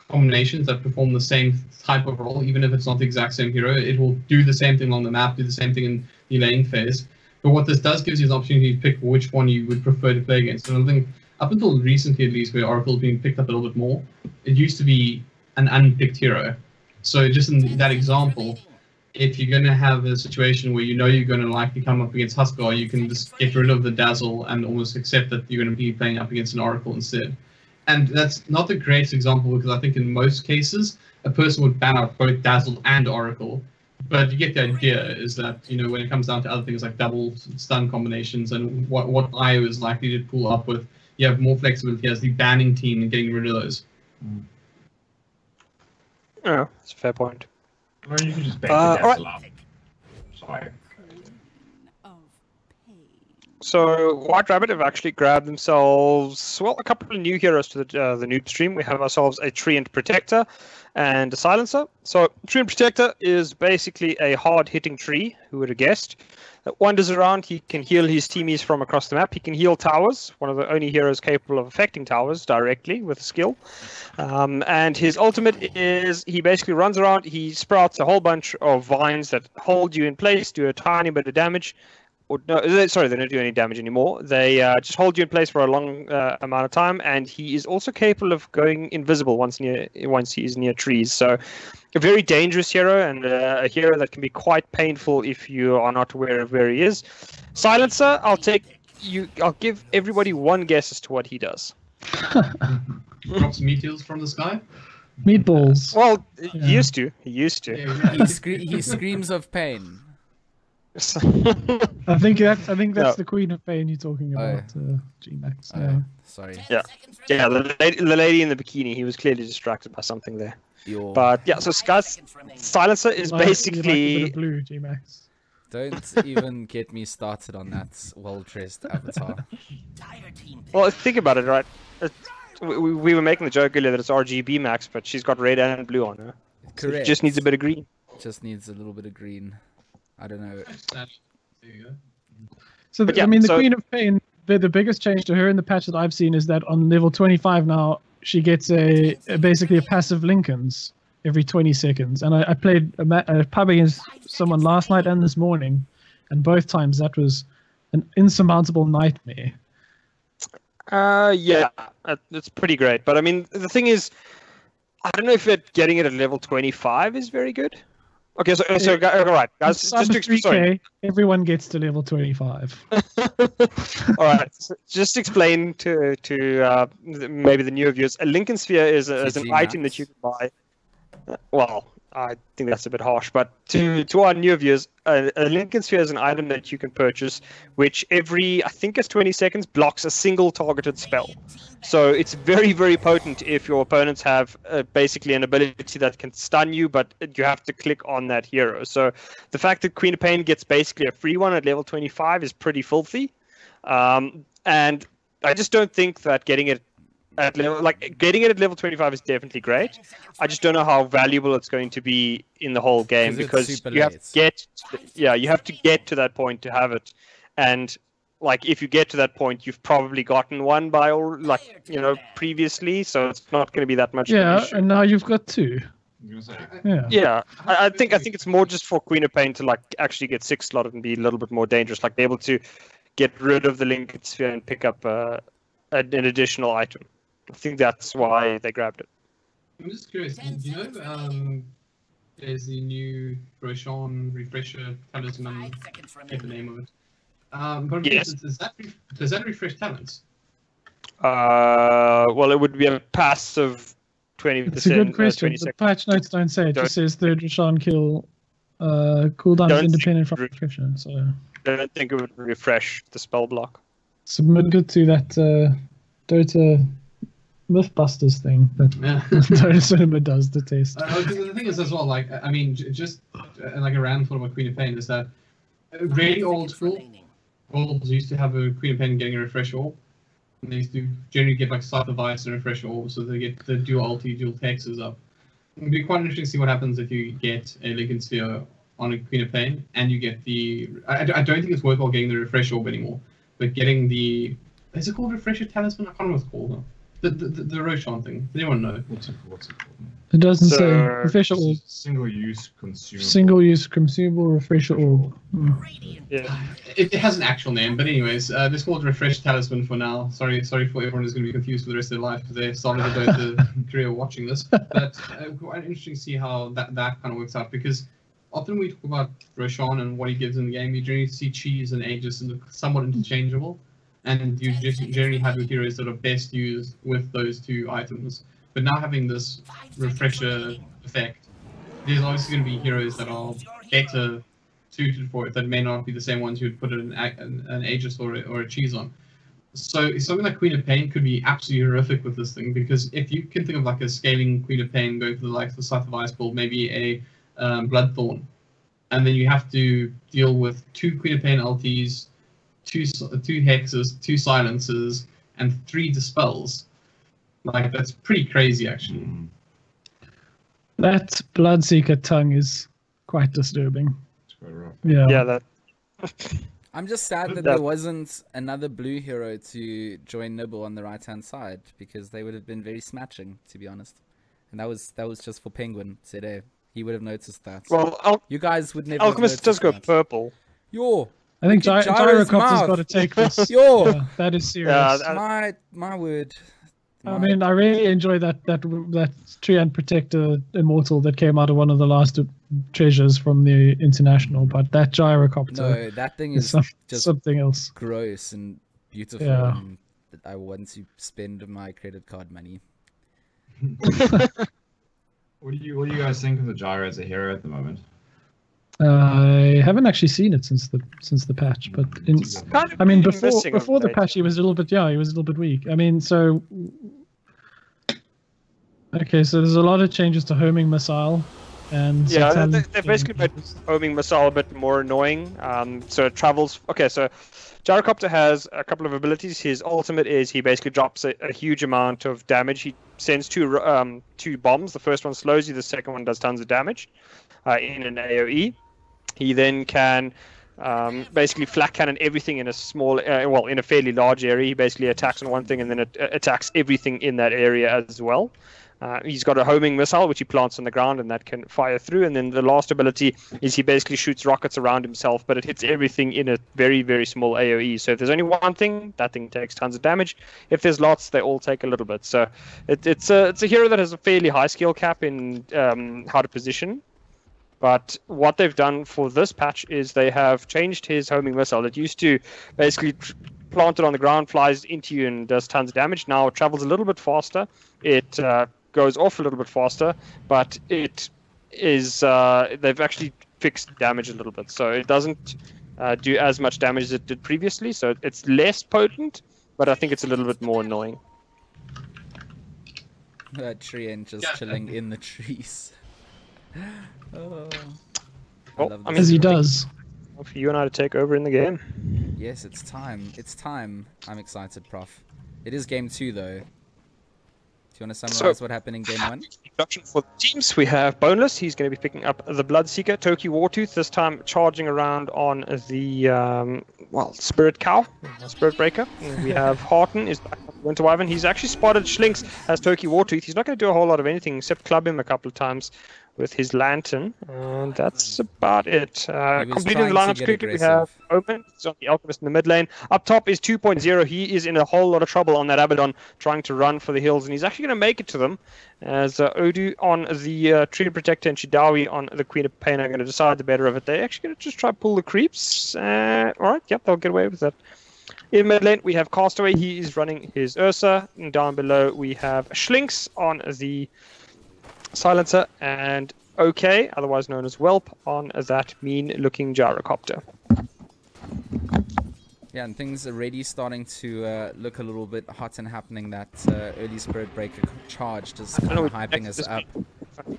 combinations that perform the same type of role, even if it's not the exact same hero. It will do the same thing on the map, do the same thing in the laning phase. But what this does gives you an opportunity to pick which one you would prefer to play against. And I think up until recently, at least, where Oracle is being picked up a little bit more, it used to be an unpicked hero. So just in that example, if you're going to have a situation where you know you're going to likely come up against Huskar, you can just get rid of the Dazzle and almost accept that you're going to be playing up against an Oracle instead. And that's not the greatest example, because I think in most cases, a person would ban out both Dazzle and Oracle. But you get the idea, is that, you know, when it comes down to other things like double stun combinations and what IO is likely to pull up with, you have more flexibility as the banning team and getting rid of those. Yeah, that's a fair point. Or you can just bait the Dazzle up. Sorry. So White Rabbit have actually grabbed themselves, well, a couple of new heroes to the Noob stream. We have ourselves a Treant Protector and a Silencer. So Treant Protector is basically a hard-hitting tree, who would have guessed, that wanders around. He can heal his teamies from across the map. He can heal towers, one of the only heroes capable of affecting towers directly with a skill. And his ultimate is he basically runs around, he sprouts a whole bunch of vines that hold you in place, do a tiny bit of damage. Or no, sorry, they don't do any damage anymore. They just hold you in place for a long amount of time, and he is also capable of going invisible once he is near trees. So, a very dangerous hero, and a hero that can be quite painful if you are not aware of where he is. Silencer, I'll give everybody one guess as to what he does. Drops meteors from the sky? Meatballs. Well, he used to. Yeah, He screams of pain. I think that's the Queen of Pain you're talking about, G-Max. Yeah. Sorry. Yeah, the lady in the bikini. He was clearly distracted by something there. But yeah, so Silencer is basically like a bit of blue, G-Max. Don't even get me started on that well-dressed avatar. Well, think about it, right? We were making the joke earlier that it's RGB Max, but she's got red and blue on her. Correct. So she just needs a bit of green. Just needs a little bit of green. I don't know. There you go. So, But yeah, I mean, the so- Queen of Pain, the biggest change to her in the patch that I've seen is that on level 25 now, she gets basically a passive Lincolns every 20 seconds. And I played a pub against someone last night and this morning, and both times that was an insurmountable nightmare. Yeah, it's pretty great. But I mean, the thing is, I don't know if getting it at level 25 is very good. Okay, so all right, guys, just to 3K, explain. everyone gets to level 25. All right, so just explain to maybe the newer viewers. A Lincoln Sphere is an item that you can buy. Well, I think that's a bit harsh, but to our newer viewers, a Lincoln Sphere is an item that you can purchase, which every, I think it's 20 seconds, blocks a single targeted spell. So it's very, very potent if your opponents have basically an ability that can stun you, but you have to click on that hero. So the fact that Queen of Pain gets basically a free one at level 25 is pretty filthy. And I just don't think that getting it at level 25 is definitely great. I just don't know how valuable it's going to be in the whole game, because you have to get to that point to have it. And like, if you get to that point, you've probably gotten one by previously, so it's not going to be that much of an issue. And now you've got two. Yeah. I think it's more just for Queen of Pain to like actually get 6 slotted and be a little bit more dangerous, like be able to get rid of the Lincoln Sphere and pick up an additional item. I think that's why they grabbed it. I'm just curious, do you know there's the new Roshan refresher talisman, I forget the name of it. But Yes. does that refresh talents? Well, it would be a passive 20%. It's a good question. 20 The seconds. patch notes don't say. It just says third Roshan kill cooldown is Don't independent from think- refresher. So I don't think it would refresh the spell block. submit it to that Dota Mythbusters thing that Yeah. Dota Cinema does the test. The thing is as well, like, I mean, just like a random thought about Queen of Pain is that really old school worlds used to have a Queen of Pain getting a refresh orb. And they used to generally get like Scythe of Ice and refresh orb, so they get the dual ulti, dual texes up. It'd be quite interesting to see what happens if you get a Lincoln Sphere on a Queen of Pain, and you get the. I don't think it's worthwhile getting the Refresh Orb anymore, but getting the. Is it called Refresher Talisman? I can't remember what it's called now. The Roshan thing. Does anyone know? What's it called? It doesn't say refresher orb. Single-use consumable. Single-use consumable refresher orb. Yeah. It has an actual name, but anyways, this called Refresh Talisman for now. Sorry for everyone who's going to be confused for the rest of their life because they started a Dota career watching this. But quite interesting to see how that kind of works out, because often we talk about Roshan and what he gives in the game, you generally see Cheese and Aegis and somewhat interchangeable, and you just generally have your heroes that are best used with those two items. But now having this refresher effect, there's obviously going to be heroes that are better suited for it that may not be the same ones you'd put an Aegis or a Cheese on. So something like Queen of Pain could be absolutely horrific with this thing, because if you can think of like a scaling Queen of Pain going for the likes of Scythe of Iceball, maybe a Bloodthorn, and then you have to deal with 2 Queen of Pain LTs, 2 Hexes, 2 Silences, and 3 Dispels. Like, that's pretty crazy, actually. That Bloodseeker tongue is quite disturbing. It's quite rough. Yeah. Yeah, that. I'm just sad that there wasn't another blue hero to join Nibble on the right-hand side, because they would have been very smatching, to be honest. And that was just for Penguin today. He would have noticed that. Well, you guys would never. Alchemist does go purple. Yo. I think Gyrocopter's got to take this. Yo. Yeah, that is serious. Yeah, my word. I mean, I really enjoy that Treant Protector Immortal that came out of one of the last treasures from the International, but that Gyrocopter. No, that thing is just something else. Gross and beautiful. Yeah. And I want to spend my credit card money. What do you guys think of the Gyro as a hero at the moment? I haven't actually seen it since the patch, but I mean before the patch he was a little bit weak. I mean, so okay, so there's a lot of changes to homing missile, and yeah, they basically made homing missile a bit more annoying. So it travels. Okay, so Gyrocopter has a couple of abilities. His ultimate is he basically drops a huge amount of damage. He sends two bombs. The first one slows you. The second one does tons of damage in an AOE. He then can basically flat cannon everything in a small, in a fairly large area. He basically attacks on one thing and then attacks everything in that area as well. He's got a homing missile which he plants on the ground and that can fire through. And then the last ability is he basically shoots rockets around himself, but it hits everything in a very, very small AoE. So if there's only one thing, that thing takes tons of damage. If there's lots, they all take a little bit. So it's a hero that has a fairly high skill cap in how to position. But what they've done for this patch is they have changed his homing missile. It used to basically plant it on the ground, flies into you and does tons of damage. Now it travels a little bit faster. It goes off a little bit faster, but it is they've actually fixed damage a little bit. So it doesn't do as much damage as it did previously. So it's less potent, but I think it's a little bit more annoying. That tree and just chilling in the trees. Oh, as he does. For you and I to take over in the game. Yes, it's time. It's time. I'm excited, Prof. It is game 2, though. Do you want to summarize what happened in game 1? Introduction for the teams. We have Boneless. He's going to be picking up the Bloodseeker. Toki Wartooth, this time charging around on the Spirit Cow, Spirit Breaker. And we have Hearten is back on Winter Wyvern. He's actually spotted Schlinks as Toki Wartooth. He's not going to do a whole lot of anything except club him a couple of times with his lantern, and that's about it. Completing the lineups quickly, we have Open. He's on the Alchemist in the mid lane. Up top is 2.0. He is in a whole lot of trouble on that Abaddon, trying to run for the hills, and he's actually going to make it to them. As Odu on the Tree Protector and Shidawi on the Queen of Pain are going to decide the better of it. They're actually going to just try to pull the creeps. Alright, yep, they'll get away with that. In mid lane, we have Castaway. He is running his Ursa. And down below, we have Schlinks on the Silencer and OK, otherwise known as Whelp, on that mean-looking Gyrocopter. Yeah, and things are already starting to look a little bit hot and happening. That early Spirit Breaker charge just kind of hyping us up.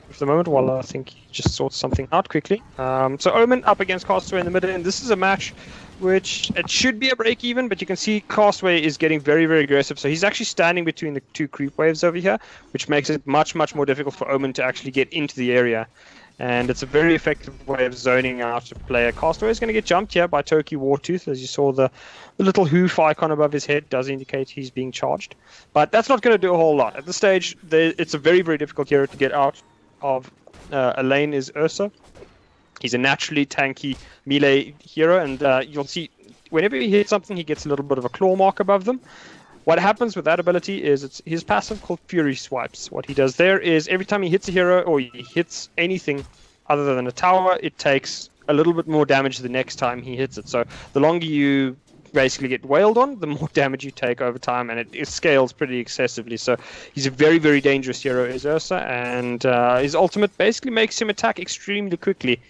For the moment, while I think he just sorts something out quickly. So Omen up against Castaway in the middle, and this is a match which it should be a break even, but you can see Castaway is getting very, very aggressive. So he's actually standing between the two creep waves over here, which makes it much, much more difficult for Omen to actually get into the area. and it's a very effective way of zoning out a player. Castaway is going to get jumped here by Toki Wartooth. As you saw, the little hoof icon above his head does indicate he's being charged. But that's not going to do a whole lot. At this stage, it's a very, very difficult hero to get out of. A lane is Ursa. He's a naturally tanky melee hero, and you'll see whenever he hits something, he gets a little bit of a claw mark above them. What happens with that ability is it's his passive called Fury Swipes. What he does there is every time he hits a hero or he hits anything other than a tower, it takes a little bit more damage the next time he hits it. So the longer you basically get wailed on, the more damage you take over time, and it scales pretty excessively. So he's a very, very dangerous hero, is Ursa, and his ultimate basically makes him attack extremely quickly.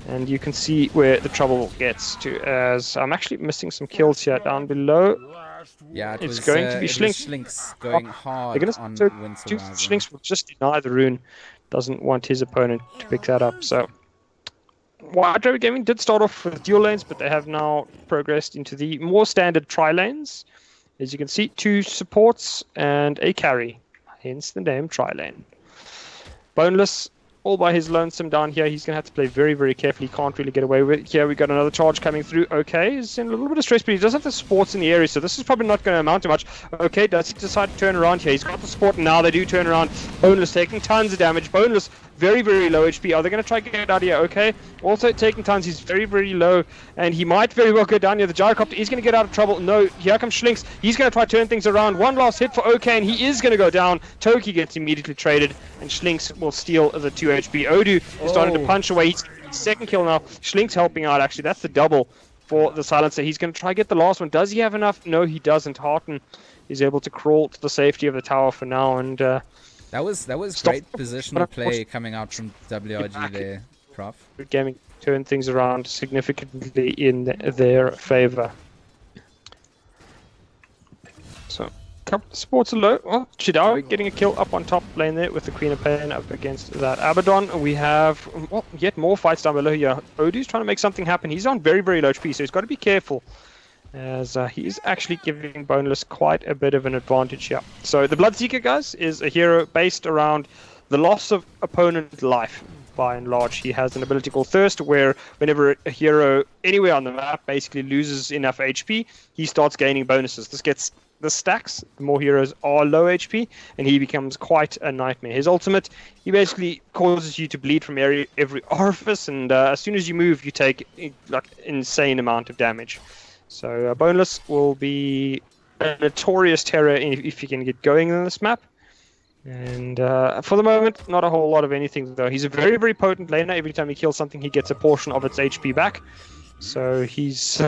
And you can see where the trouble gets to, as I'm actually missing some kills here down below. Yeah, it's going to be Schlinks going hard on Wind Survivor. Schlinks will just deny the rune. Doesn't want his opponent to pick that up. So, White Rabbit Gaming did start off with dual lanes, but they have now progressed into the more standard tri-lanes. As you can see, 2 supports and a carry. Hence the name tri-lane. Boneless, all by his lonesome down here. He's going to have to play very, very carefully. Can't really get away with it. Here we got another charge coming through. Okay, he's in a little bit of stress, but he does have the supports in the area, so this is probably not going to amount to much. Okay, does he decide to turn around here? He's got the support, and now they do turn around. Boneless taking tons of damage. Boneless, very, very low HP. Are they going to try to get out of here? Okay, also taking tons. He's very, very low, and he might very well go down here. The gyrocopter is going to get out of trouble. No, here comes Schlinks. He's going to try to turn things around. One last hit for OK, and he is going to go down. Toki gets immediately traded, and Schlinks will steal the 2 HP. Odu is starting to punch away. He's second kill now. Schlinks helping out, actually. That's the double for the silencer. He's going to try to get the last one. Does he have enough? No, he doesn't. Harton is able to crawl to the safety of the tower for now, and that was great positional play coming out from WRG there, Prof. Gaming turned things around significantly in their favor. So, couple of supports are low. Well, Chidawi getting a kill up on top lane there with the Queen of Pain up against that Abaddon. We have yet more fights down below here. Odu's trying to make something happen. He's on very, very low HP, so he's got to be careful, as he's actually giving Boneless quite a bit of an advantage here. So the Bloodseeker, guys, is a hero based around the loss of opponent life. By and large, he has an ability called Thirst, where whenever a hero anywhere on the map basically loses enough HP, he starts gaining bonuses. This stacks the more heroes are low HP, and he becomes quite a nightmare. His ultimate, he basically causes you to bleed from every orifice, and as soon as you move, you take like insane amount of damage. So Boneless will be a notorious terror if you can get going on this map. And for the moment, not a whole lot of anything though. He's a very, very potent laner. Every time he kills something, he gets a portion of its HP back. So he's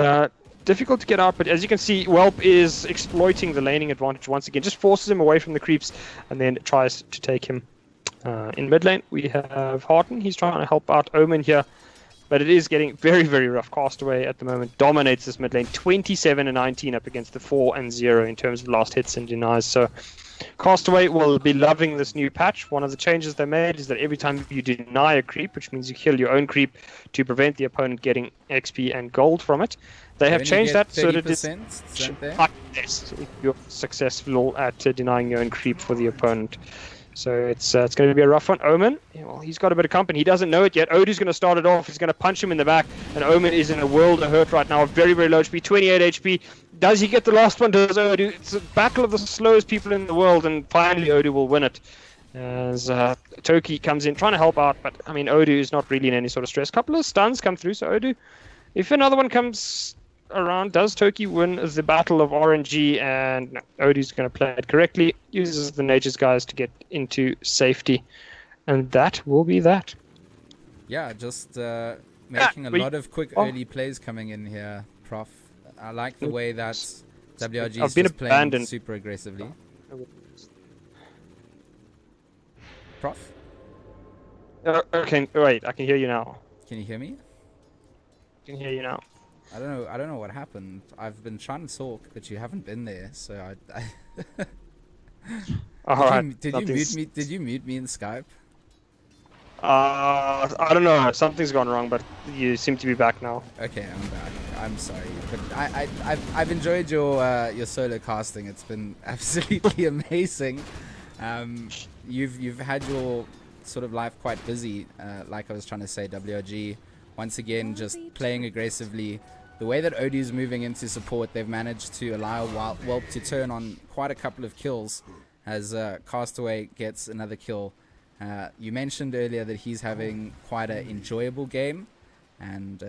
difficult to get out, but as you can see, Whelp is exploiting the laning advantage once again. Just forces him away from the creeps and then tries to take him. In mid lane, we have Harton. He's trying to help out Omen here. But it is getting very, very rough. Castaway at the moment dominates this mid lane. 27-19 up against the 4-0 in terms of last hits and denies. So Castaway will be loving this new patch. One of the changes they made is that every time you deny a creep, which means you kill your own creep to prevent the opponent getting XP and gold from it, they have changed that so that it's yes, if you're successful at denying your own creep for the opponent. So it's going to be a rough one. Omen, well, he's got a bit of company. He doesn't know it yet. Odu's going to start it off. He's going to punch him in the back. And Omen is in a world of hurt right now. Very, very low HP, 28 HP. Does he get the last one? Does Odu? It's a battle of the slowest people in the world. And finally, Odu will win it. As Toki comes in trying to help out. But, I mean, Odu is not really in any sort of stress. A couple of stuns come through. So Odu, if another one comes around, does Toki win the battle of RNG? And no, Odu's going to play it correctly, uses the Nature's Guys to get into safety, and that will be that. Yeah, just making a lot of quick early plays coming in here, Prof. I like the way that WRG is just playing super aggressively. Prof? Okay, wait, I can hear you now. Can you hear me? I can hear you now. I don't know what happened. I've been trying to talk, but you haven't been there, so Did you mute me in Skype? I don't know. Something's gone wrong, but you seem to be back now. Okay, I'm back. I'm sorry, but I've enjoyed your solo casting. It's been absolutely amazing. You've had your sort of life quite busy. Like I was trying to say, WRG once again just playing aggressively. The way that Odie is moving into support, they've managed to allow Whelp to turn on quite a couple of kills as Castaway gets another kill. You mentioned earlier that he's having quite an enjoyable game, and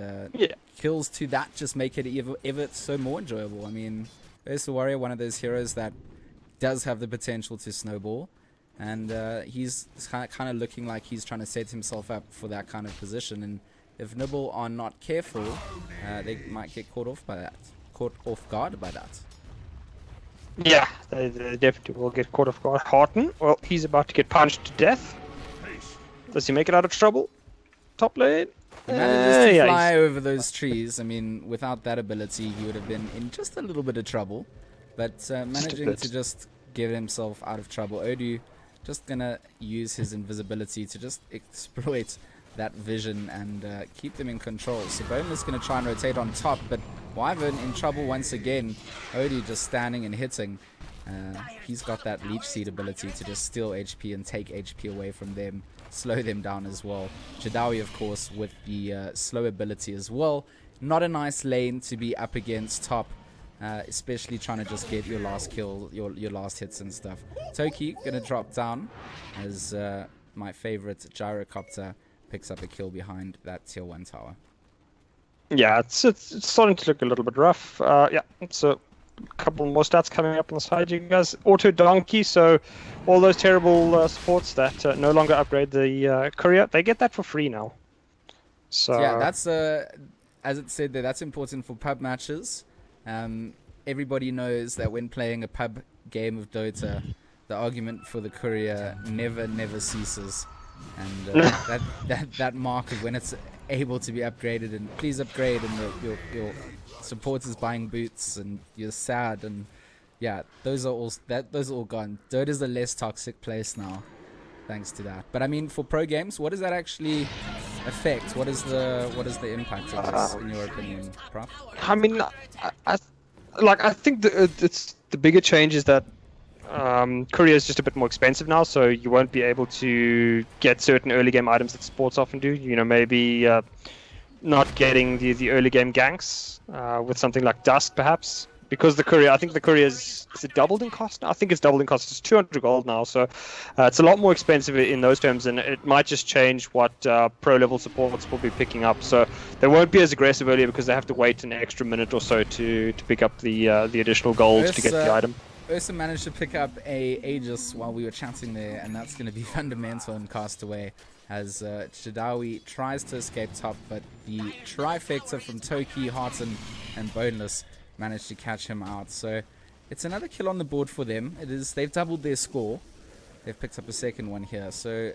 kills to that just make it ever so more enjoyable. I mean, Ursa Warrior, one of those heroes that does have the potential to snowball, and he's kind of looking like he's trying to set himself up for that kind of position. And if Nibble are not careful, they might get caught off guard by that. Yeah, they definitely will get caught off guard. Harton, well, he's about to get punched to death. Does he make it out of trouble? Top lane? He manages to fly over those trees. I mean, without that ability, he would have been in just a little bit of trouble. But managing to just get himself out of trouble. Odu just going to use his invisibility to just exploit that vision and keep them in control. So Boneless going to try and rotate on top, but Wyvern in trouble once again. Odie just standing and hitting. He's got that Leech Seed ability to just steal HP and take HP away from them, slow them down as well. Jadawi, of course, with the slow ability as well. Not a nice lane to be up against top, especially trying to just get your last kill, your last hits and stuff. Toki going to drop down as my favorite Gyrocopter picks up a kill behind that tier 1 tower. Yeah, it's starting to look a little bit rough. Yeah, it's a couple more stats coming up on the side, you guys. Auto Donkey, so all those terrible supports that no longer upgrade the courier, they get that for free now. So yeah, that's as it said there, that's important for pub matches. Everybody knows that when playing a pub game of Dota, the argument for the courier never ceases. And that mark of when it's able to be upgraded, and please upgrade, and your supporters buying boots, and you're sad, and yeah, those are all gone. Dota's a less toxic place now, thanks to that. But I mean, for pro games, what does that actually affect? What is the impact of this, in your opinion, Prof? I mean, I think it's the bigger change is that courier is just a bit more expensive now, so you won't be able to get certain early game items that sports often do. You know, maybe not getting the early game ganks with something like Dust, perhaps, because the courier. I think the courier is it doubled in cost now? I think it's doubled in cost. It's 200 gold now, so it's a lot more expensive in those terms, and it might just change what pro level supports will be picking up. So they won't be as aggressive earlier because they have to wait an extra minute or so to pick up the additional gold to get the item. Ursa managed to pick up a Aegis while we were chatting there, and that's going to be fundamental in Castaway as Jadawi tries to escape top, but the trifecta from Toki, Hearten, and Boneless managed to catch him out. So it's another kill on the board for them. They've doubled their score. They've picked up a second one here. So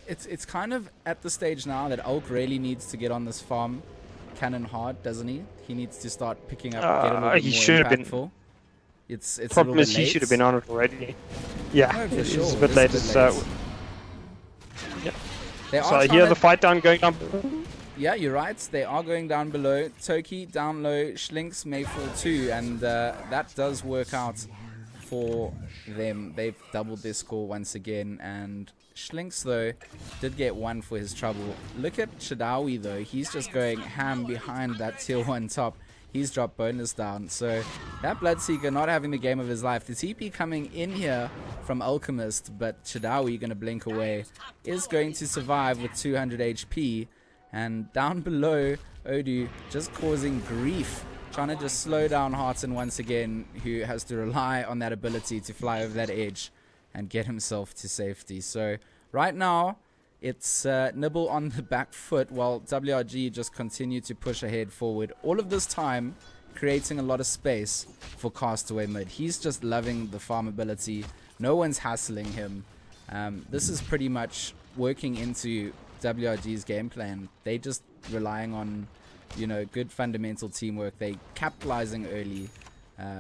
it's kind of at the stage now that Ulk really needs to get on this farm cannon hard, doesn't he? He needs to start picking up, get a little bit more impactful. It's problem is he should have been on it already. Yeah, no, it's sure. A bit late. Yeah. So I hear the fight going down. Yeah, you're right. They are going down below. Toki down low. Schlinks may fall too, and that does work out for them. They've doubled their score once again, and Schlinks though did get one for his trouble. Look at Shadawi though. He's just going ham behind that tier 1 top. He's dropped Bonus down. So that Bloodseeker not having the game of his life. The TP coming in here from Alchemist, but Shadawi going to blink away. Is going to survive with 200 HP. And down below, Odu just causing grief. Trying to just slow down Hearten once again, who has to rely on that ability to fly over that edge and get himself to safety. So right now, it's Nibble on the back foot while WRG just continue to push ahead forward. All of this time, creating a lot of space for Castaway mid. He's just loving the farm ability. No one's hassling him. This is pretty much working into WRG's game plan. They just relying on, you know, good fundamental teamwork. They capitalizing early.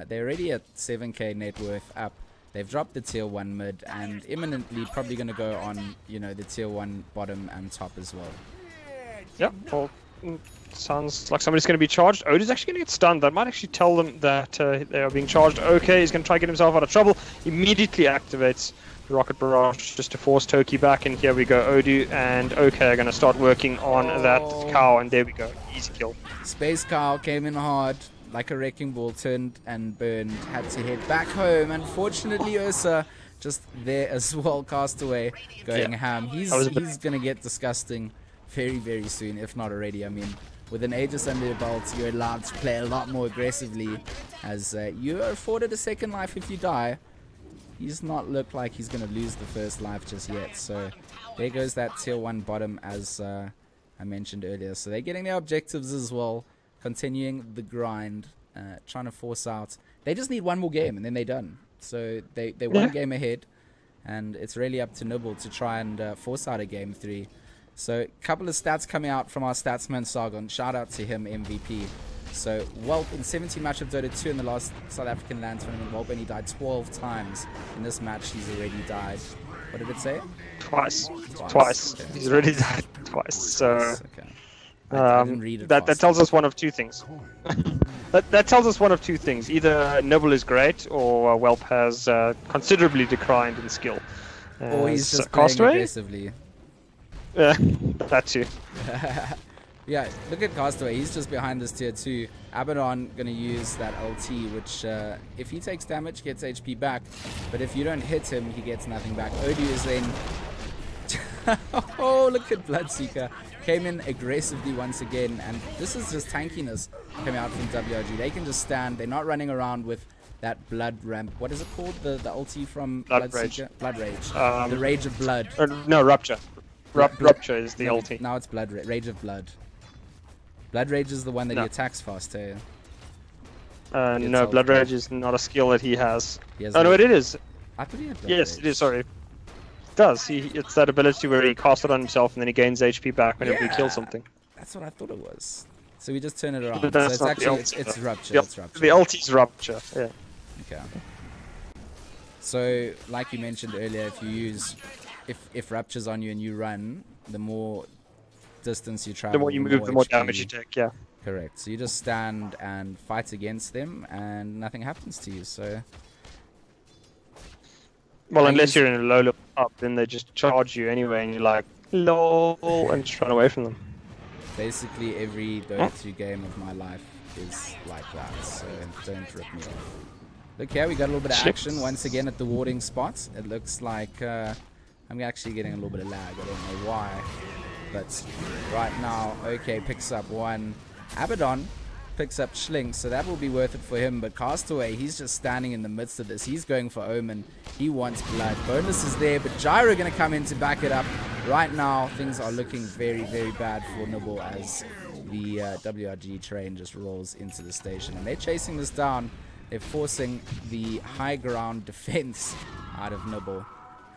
They're already at 7k net worth up. They've dropped the tier 1 mid and imminently probably going to go on, you know, the tier 1 bottom and top as well. Yep, well, Sounds like somebody's going to be charged. Odie's actually going to get stunned. That might actually tell them that they are being charged. Okay, he's going to try to get himself out of trouble. Immediately activates the Rocket Barrage just to force Toki back. And here we go. Odie and OK are going to start working on that cow. And there we go. Easy kill. Space Cow came in hard like a wrecking ball, turned and burned. Had to head back home. Unfortunately, Ursa just there as well. Castaway going ham. He's going to get disgusting very, very soon, if not already. I mean, with an Aegis under your belt, you're allowed to play a lot more aggressively, as you are afforded a second life if you die. He's not looked like he's going to lose the first life just yet. So there goes that tier 1 bottom, as I mentioned earlier. So they're getting their objectives as well, continuing the grind, trying to force out. They just need one more game and then they're done. So they're one game ahead, and it's really up to Nibble to try and force out a game 3. So a couple of stats coming out from our statsman Sargon. Shout out to him, MVP. So Whelp in 17 match of Dota 2 in the last South African LAN tournament. Whelp only died 12 times. In this match, he's already died. What did it say? Twice. Okay. He's already died twice. So okay. I didn't read it that tells us one of two things. that tells us one of two things. Either Nibble is great, or Whelp has considerably declined in skill. Or he's just playing aggressively. Yeah, that too. Yeah, look at Castaway. He's just behind this tier 2. Abaddon going to use that LT, which if he takes damage, gets HP back. But if you don't hit him, he gets nothing back. Odie is then... oh, look at Bloodseeker. Came in aggressively once again. And this is just tankiness coming out from WRG. They can just stand. They're not running around with that blood ramp. What is it called? The ulti from Bloodseeker? Blood Rage. The Rage of Blood. No, Rupture. Rupture is the ulti. Now it's Rage of Blood. Blood Rage is the one that he attacks fast, eh? No, Blood Rage is not a skill that he has. Oh no, it is. I thought he had Blood Yes, Rage. it is, sorry. It does. It's that ability where he casts it on himself and then he gains HP back whenever he kills something. That's what I thought it was. So we just turn it around. But So that's it's not actually, the ulti, it's though. Rupture. The It's Rupture. ulti's Rupture, yeah. Okay. So, like you mentioned earlier, if you use... If Rupture's on you and you run, the more distance you travel, The more you move, the more HP damage you take, yeah. Correct. So you just stand and fight against them, and nothing happens to you. So, Well, unless you're in a low level up, then they just charge you anyway, and you're like, lol, and just run away from them. basically every Dota 2 game of my life is like that. So don't rip me off. Look here, we got a little bit of action once again at the warding spots. It looks like I'm actually getting a little bit of lag. I don't know why. But right now, OK picks up one. Abaddon picks up Schling, so that will be worth it for him. But Castaway, he's just standing in the midst of this. He's going for Omen. He wants blood. Bonus is there, but Gyro going to come in to back it up. Right now, things are looking very, very bad for Nibble as the WRG train just rolls into the station. And they're chasing this down. They're forcing the high ground defense out of Nibble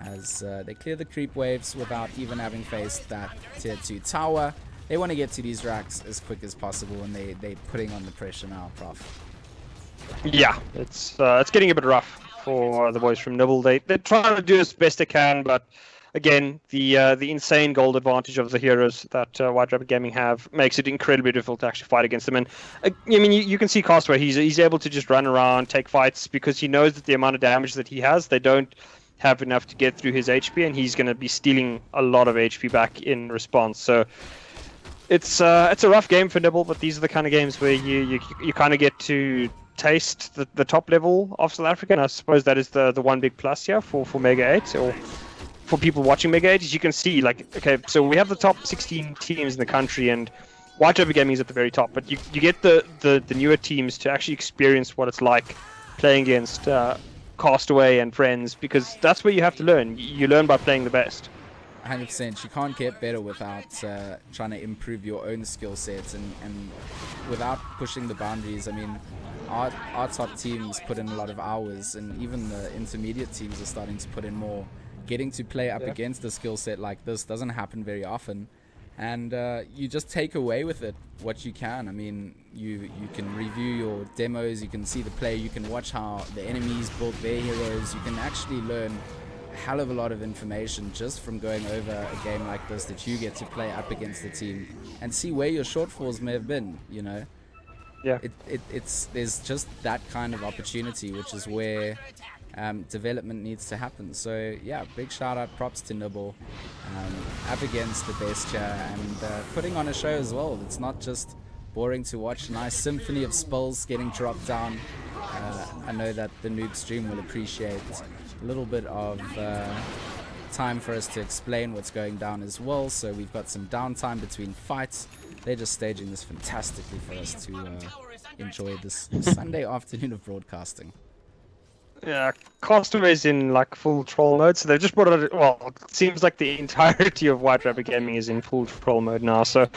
as they clear the creep waves without even having faced that tier 2 tower. They want to get to these racks as quick as possible, and they're putting on the pressure now, Prof. Yeah, it's getting a bit rough for the boys from Nibble. They're trying to do as best they can, but again, the insane gold advantage of the heroes that White Rabbit Gaming have makes it incredibly difficult to actually fight against them. And I mean, you can see Castaway, he's able to just run around, take fights, because he knows that the amount of damage that he has, they don't have enough to get through his HP, and he's going to be stealing a lot of HP back in response. So it's a rough game for Nibble, but these are the kind of games where you kind of get to taste the top level of South Africa, and I suppose that is the one big plus here for Mega8, or for people watching Mega8, is you can see, like, okay, so we have the top 16 teams in the country, and White Rabbit Gaming is at the very top, but you get the newer teams to actually experience what it's like playing against Castaway and friends, because that's where you have to learn. You learn by playing the best. 100%. You can't get better without trying to improve your own skill sets and without pushing the boundaries. I mean, our top teams put in a lot of hours, and even the intermediate teams are starting to put in more. Getting to play up against a skill set like this doesn't happen very often, and you just take away with it what you can. I mean, you can review your demos, you can see the play, you can watch how the enemies built their heroes, you can actually learn hell of a lot of information just from going over a game like this that you get to play up against the team and see where your shortfalls may have been, you know. Yeah. There's just that kind of opportunity, which is where development needs to happen. So yeah, big shout out, props to Nibble, up against the best here and putting on a show as well. It's not just boring to watch. Nice symphony of spells getting dropped down. I know that the Noob stream will appreciate a little bit of time for us to explain what's going down as well. So we've got some downtime between fights. They're just staging this fantastically for us to enjoy this Sunday afternoon of broadcasting. Yeah, Castaway's in like full troll mode, so they've just brought it. Well, it seems like the entirety of White Rabbit Gaming is in full troll mode now. So,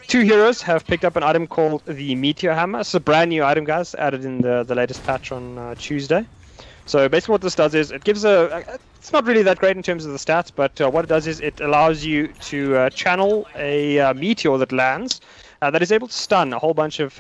two heroes have picked up an item called the Meteor Hammer. It's a brand new item, guys, added in the latest patch on Tuesday. So basically, what this does is it gives it's not really that great in terms of the stats, but what it does is it allows you to channel a meteor that lands that is able to stun a whole bunch of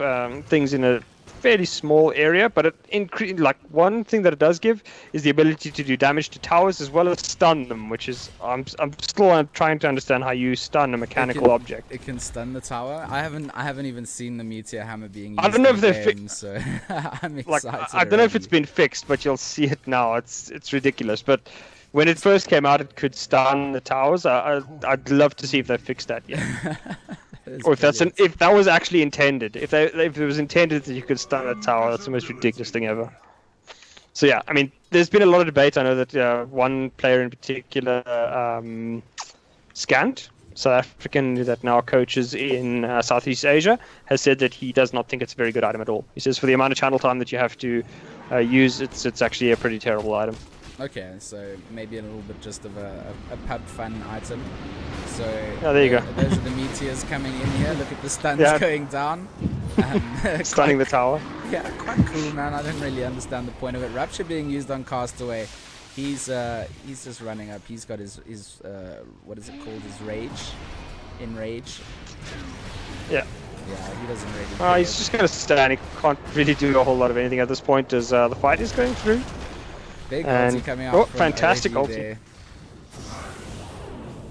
things in a fairly small area, but it like one thing that it does give is the ability to do damage to towers as well as stun them, which is I'm still trying to understand how you stun a mechanical object. It can stun the tower. I haven't even seen the Meteor Hammer being used. I don't know if they're fixed, so I'm excited. Like, I don't know if it's been fixed, but you'll see it now. It's ridiculous. But when it first came out, it could stun the towers. I'd love to see if they fixed that yet. Or if that was actually intended. If it was intended that you could stun a tower, that's the most ridiculous thing ever. So yeah, I mean, there's been a lot of debate. I know that one player in particular, Scant, South African, that now coaches in Southeast Asia, has said that he does not think it's a very good item at all. He says for the amount of channel time that you have to use, it's actually a pretty terrible item. Okay, so maybe a little bit just of a pub fun item. So there you go. Those are the meteors coming in here. Look at the stuns going down. Stunning the tower. Yeah, quite cool, man. I don't really understand the point of it. Rapture being used on Castaway. He's just running up. He's got his what is it called? His rage. Enrage. Yeah. Yeah, he doesn't really. He's just gonna stand. He can't really do a whole lot of anything at this point as the fight is going through. Big ulti coming out. Fantastic ulti. There.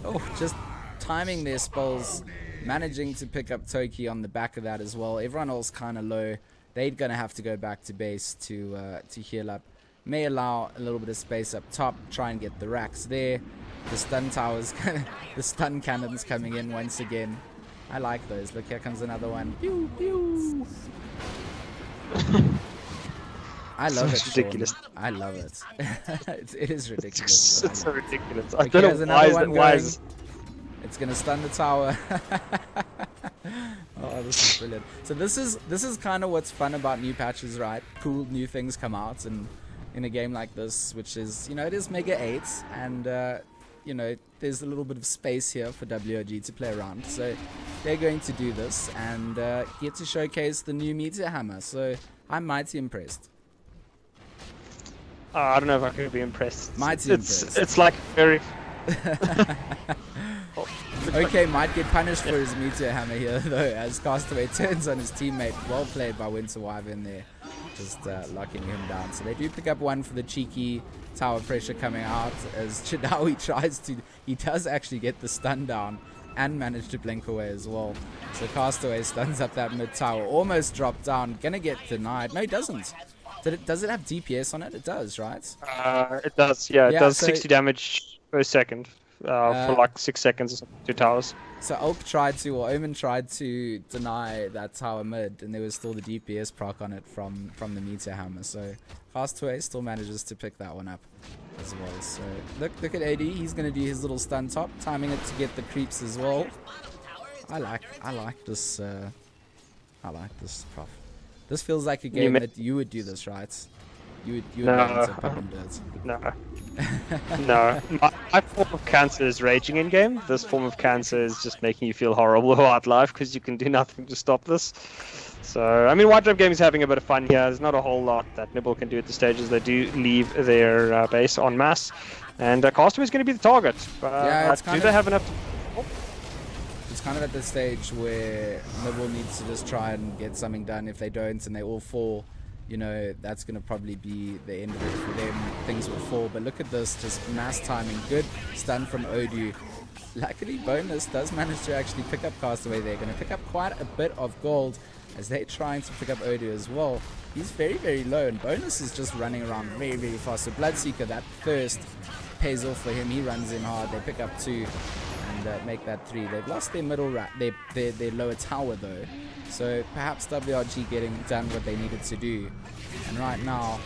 Oh, just timing their spells, managing to pick up Toki on the back of that as well. Everyone else kind of low. They're gonna have to go back to base to heal up. May allow a little bit of space up top. Try and get the racks there. The stun towers, the stun cannons coming in once again. I like those. Look, here comes another one. Pew pew. I love it, ridiculous. Sean. I love it. It is ridiculous. It's so ridiculous. I don't know why is it's gonna stun the tower. Oh, this is brilliant. So this is kind of what's fun about new patches, right? Cool new things come out, and in a game like this, which is, you know, it is Mega8, and you know, there's a little bit of space here for WOG to play around. So they're going to do this and get to showcase the new Meteor Hammer. So I'm mighty impressed. I don't know if I could be impressed. Mighty impressed. It's like very. Okay, might get punished for his Meteor Hammer here though, as Castaway turns on his teammate. Well played by Winter Wyvern there, just locking him down. So they do pick up one for the cheeky tower pressure coming out as Chidawi tries to. He does actually get the stun down and manage to blink away as well. So Castaway stuns up that mid tower, almost dropped down, gonna get denied. No, he doesn't. Does it have DPS on it? It does, right? It does, yeah. It does 60 damage per second for like 6 seconds or something to towers. So Ulk tried to, or Omen tried to deny that tower mid, and there was still the DPS proc on it from the Meteor Hammer. So Castaway still manages to pick that one up as well. So look at AD. He's gonna do his little stun top, timing it to get the creeps as well. I like this. I like this, Prof. This feels like a game that you would do this, right? You would no. No. No. My form of cancer is raging in game. This form of cancer is just making you feel horrible about life because you can do nothing to stop this. So, I mean, White Rabbit Gaming is having a bit of fun here. There's not a whole lot that Nibble can do at the stages. They do leave their base en masse. And Castaway is going to be the target. Yeah, do they have enough? It's kind of at the stage where Nibble needs to just try and get something done. If they don't and they all fall, you know, that's going to probably be the end of it for them. Things will fall. But look at this, just mass timing. Good stun from Odu. Luckily, Bonus does manage to actually pick up Castaway. They're going to pick up quite a bit of gold as they're trying to pick up Odu as well. He's very, very low, and Bonus is just running around very, very fast. So Bloodseeker, that first pays off for him. He runs in hard. They pick up 2 and make that 3. They've lost their middle their lower tower though. So perhaps WRG getting done what they needed to do. And right now,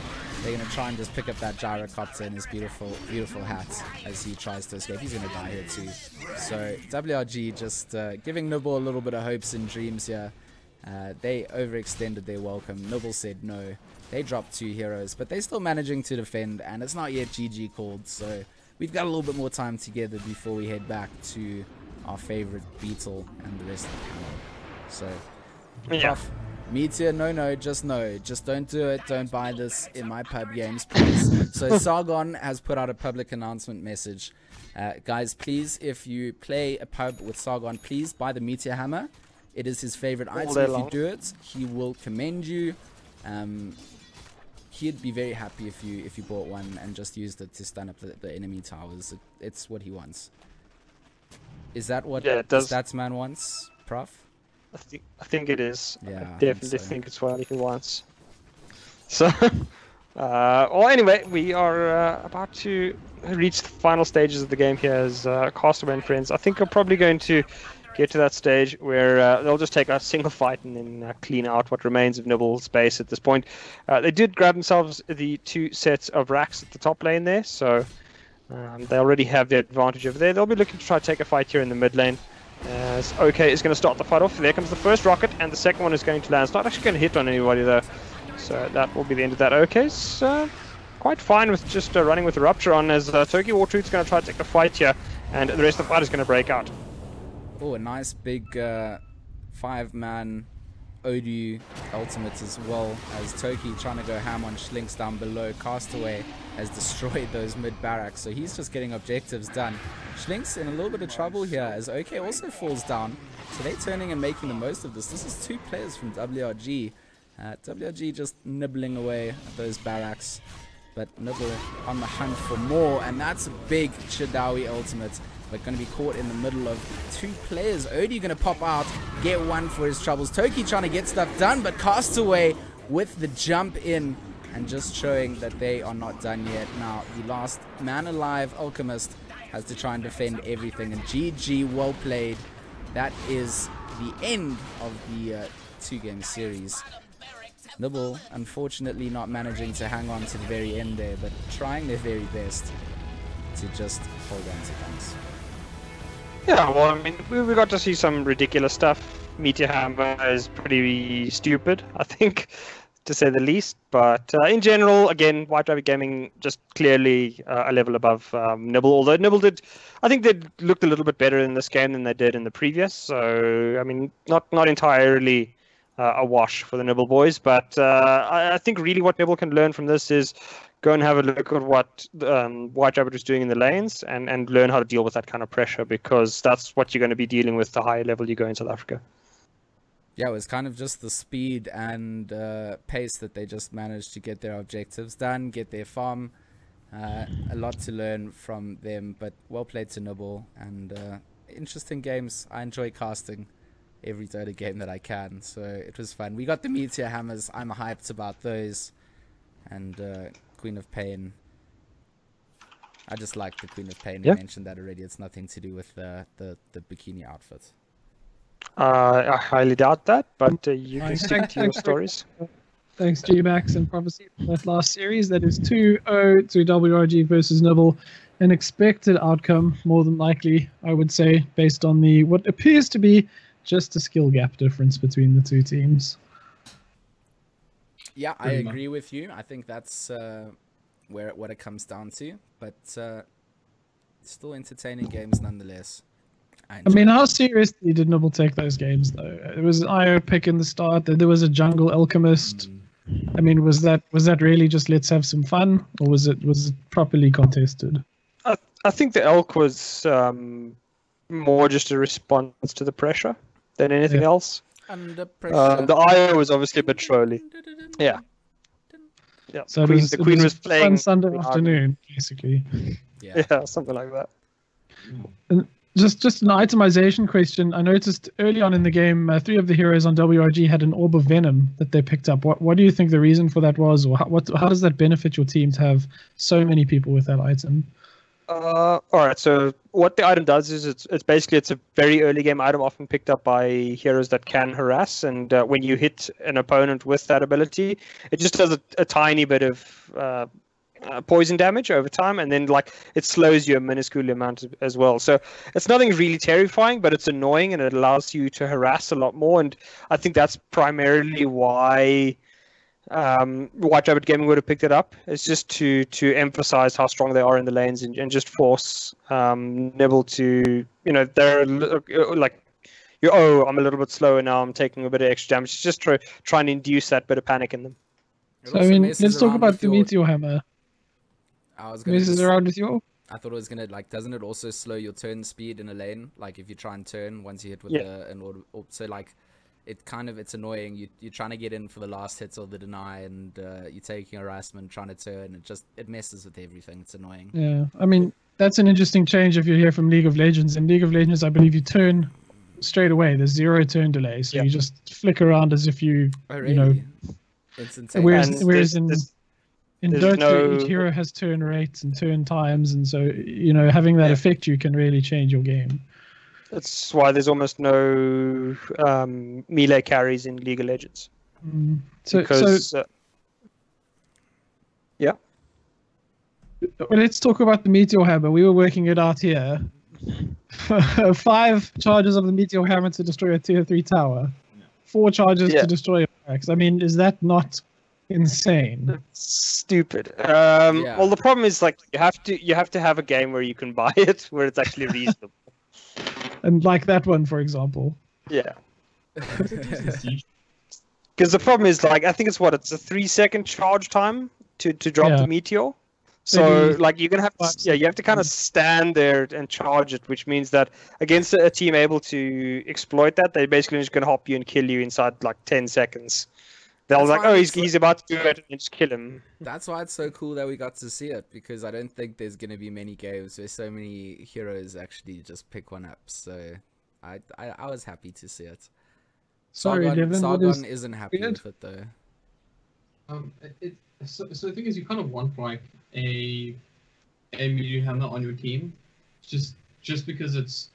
they're going to try and just pick up that gyrocopter in his beautiful, beautiful hat as he tries to escape. He's going to die here too. So WRG just giving Nibble a little bit of hopes and dreams here. They overextended their welcome. Nibble said no. They dropped 2 heroes, but they're still managing to defend, and it's not yet GG called. So we've got a little bit more time together before we head back to our favorite Beetle and the rest of the panel. So, yeah. Meteor, no, just don't do it. Don't buy this in my pub games, please. So Sargon has put out a public announcement message. Guys, please, if you play a pub with Sargon, please buy the Meteor Hammer. It is his favorite item. If you do it, he will commend you. He'd be very happy if you bought one and just used it to stun up the enemy towers. It's what he wants. Is that what the Statsman wants, Prof? I think it is. Yeah, I definitely think it's what he wants. So, well, anyway, we are about to reach the final stages of the game here as Castaway and friends. I think we're probably going to get to that stage where they'll just take a single fight and then clean out what remains of Nibble's base at this point. They did grab themselves the 2 sets of racks at the top lane there, so they already have the advantage over there. They'll be looking to try to take a fight here in the mid lane. As OK is going to start the fight off. There comes the first rocket, and the second one is going to land. It's not actually going to hit on anybody though, so that will be the end of that. OK's quite fine with just running with the Rupture on, as Turkey War Truth's going to try to take the fight here, and the rest of the fight is going to break out. Oh, a nice big 5-man Odu ultimate as well, as Toki trying to go ham on Schlinks down below. Castaway has destroyed those mid barracks, so he's just getting objectives done. Schlinks in a little bit of trouble here as OK also falls down, so they're turning and making the most of this. This is 2 players from WRG. WRG just nibbling away at those barracks, but Nibble on the hunt for more, and that's a big Chidawi ultimate. But going to be caught in the middle of 2 players. Odie going to pop out, get 1 for his troubles. Toki trying to get stuff done, but Castaway with the jump in and just showing that they are not done yet. Now, the last man alive Alchemist has to try and defend everything. And GG, well played. That is the end of the 2-game series. Nibble, unfortunately, not managing to hang on to the very end there, but trying their very best to just hold on to things. Yeah, well, I mean, we got to see some ridiculous stuff. Meteor Hammer is pretty stupid, I think, to say the least. But in general, again, White Rabbit Gaming just clearly a level above Nibble. Although Nibble did, I think they looked a little bit better in this game than they did in the previous. So, I mean, not entirely a wash for the Nibble boys. But I think really what Nibble can learn from this is go and have a look at what White Rabbit is doing in the lanes and learn how to deal with that kind of pressure, because that's what you're going to be dealing with the higher level you go in South Africa. Yeah, it was kind of just the speed and pace that they just managed to get their objectives done, get their farm. A lot to learn from them, but well played to Nibble, and interesting games. I enjoy casting every Dota game that I can, so it was fun. We got the Meteor Hammers. I'm hyped about those. And Queen of Pain. I just like the Queen of Pain. You mentioned that already. It's nothing to do with the bikini outfit. I highly doubt that, but you can stick to your stories. Thanks, G-Max and Prophecy, for that last series. That is 2-0 to WRG versus Nibble. An expected outcome, more than likely, I would say, based on the what appears to be just a skill gap difference between the 2 teams. Yeah, I agree with you. I think that's what it comes down to. But still entertaining games nonetheless. I mean, how seriously did Nibble take those games, though? It was an IO pick in the start. There was a jungle alchemist. I mean, was that really just let's have some fun, or was it properly contested? I think the elk was more just a response to the pressure than anything else. Under pressure. The IO was obviously a bit trolly. Yeah. Yeah. So the Queen was playing fun Sunday afternoon, basically. Yeah, something like that. And just an itemization question. I noticed early on in the game, 3 of the heroes on WRG had an Orb of Venom that they picked up. What do you think the reason for that was, or how does that benefit your team to have so many people with that item? All right. So what the item does is it's basically a very early game item, often picked up by heroes that can harass. And when you hit an opponent with that ability, it just does a tiny bit of poison damage over time, and then like it slows you a minuscule amount as well. So it's nothing really terrifying, but it's annoying, and it allows you to harass a lot more. And I think that's primarily why White Rabbit Gaming would have picked it up. It's just to emphasize how strong they are in the lanes, and just force Nibble to, they're like, I'm a little bit slower now, I'm taking a bit of extra damage. It's just trying to induce that bit of panic in them. So let's talk about the Meteor Hammer. Messes around with your... I thought it was gonna, like, doesn't it also slow your turn speed in a lane? Like if you try and turn once you hit with an order, so like it's annoying. You're trying to get in for the last hits or the deny, and you're taking harassment, trying to turn. It messes with everything. It's annoying. Yeah, I mean that's an interesting change if you're here from League of Legends. In League of Legends, I believe you turn straight away. There's 0 turn delay, so you just flick around as if you, It's insane. Whereas in Dota, each hero has turn rates and turn times, and so having that effect, you can really change your game. That's why there's almost no melee carries in League of Legends. Yeah. Well, let's talk about the Meteor Hammer. We were working it out here. 5 charges of the Meteor Hammer to destroy a tier 3 tower. 4 charges to destroy a barracks. I mean, is that not insane? It's stupid. Well, the problem is like you have to have a game where you can buy it, where it's actually reasonable. And like that one, for example. Yeah. Because the problem is, like, I think it's a 3-second charge time to drop the meteor. So like you're gonna have you have to kind of stand there and charge it, which means that against a team able to exploit that, they're basically just gonna hop you and kill you inside like 10 seconds. They'll like, he's about to do it, and just kill him. That's why it's so cool that we got to see it, because I don't think there's gonna be many games where so many heroes actually just pick one up. So I was happy to see it. Sargon isn't happy with it though. So the thing is, you kind of want like a Meteor Hammer on your team, just because it's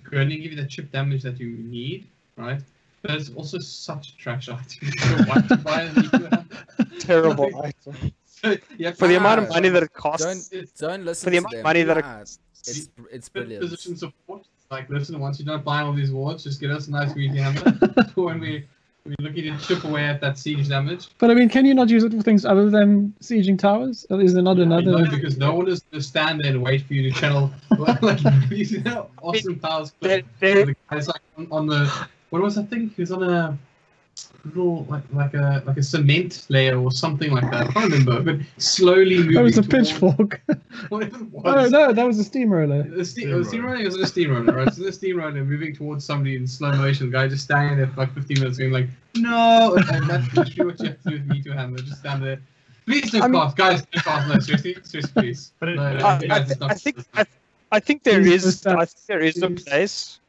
going to give you the chip damage that you need, right? But it's also such a trash item. Why to buy a Meteor Hammer? Terrible item. So, for the amount of money that it costs. Don't listen for the to amount them. of money that it costs. It's brilliant. Position support. Like, listen, once you're done buying all these wards, just get us a nice Meteor Hammer for when we're looking to chip away at that siege damage. But I mean, can you not use it for things other than sieging towers? Is there not another? No, because no one is to stand there and wait for you to channel like these awesome powers. It's like on the what was that thing? He was on a little like a cement layer or something like that. I can't remember, but slowly moving. That was a pitchfork. Whatever it was. Oh no, that was a steamroller. The steamroller was a steamroller, right? So the steamroller moving towards somebody in slow motion. The guy just standing there for like 15 minutes, going like, "No!" And that's literally what you have to do with Meteor Hammer. Just stand there. Please don't cough, guys. Don't cough. No, seriously, please. But I think there is a place.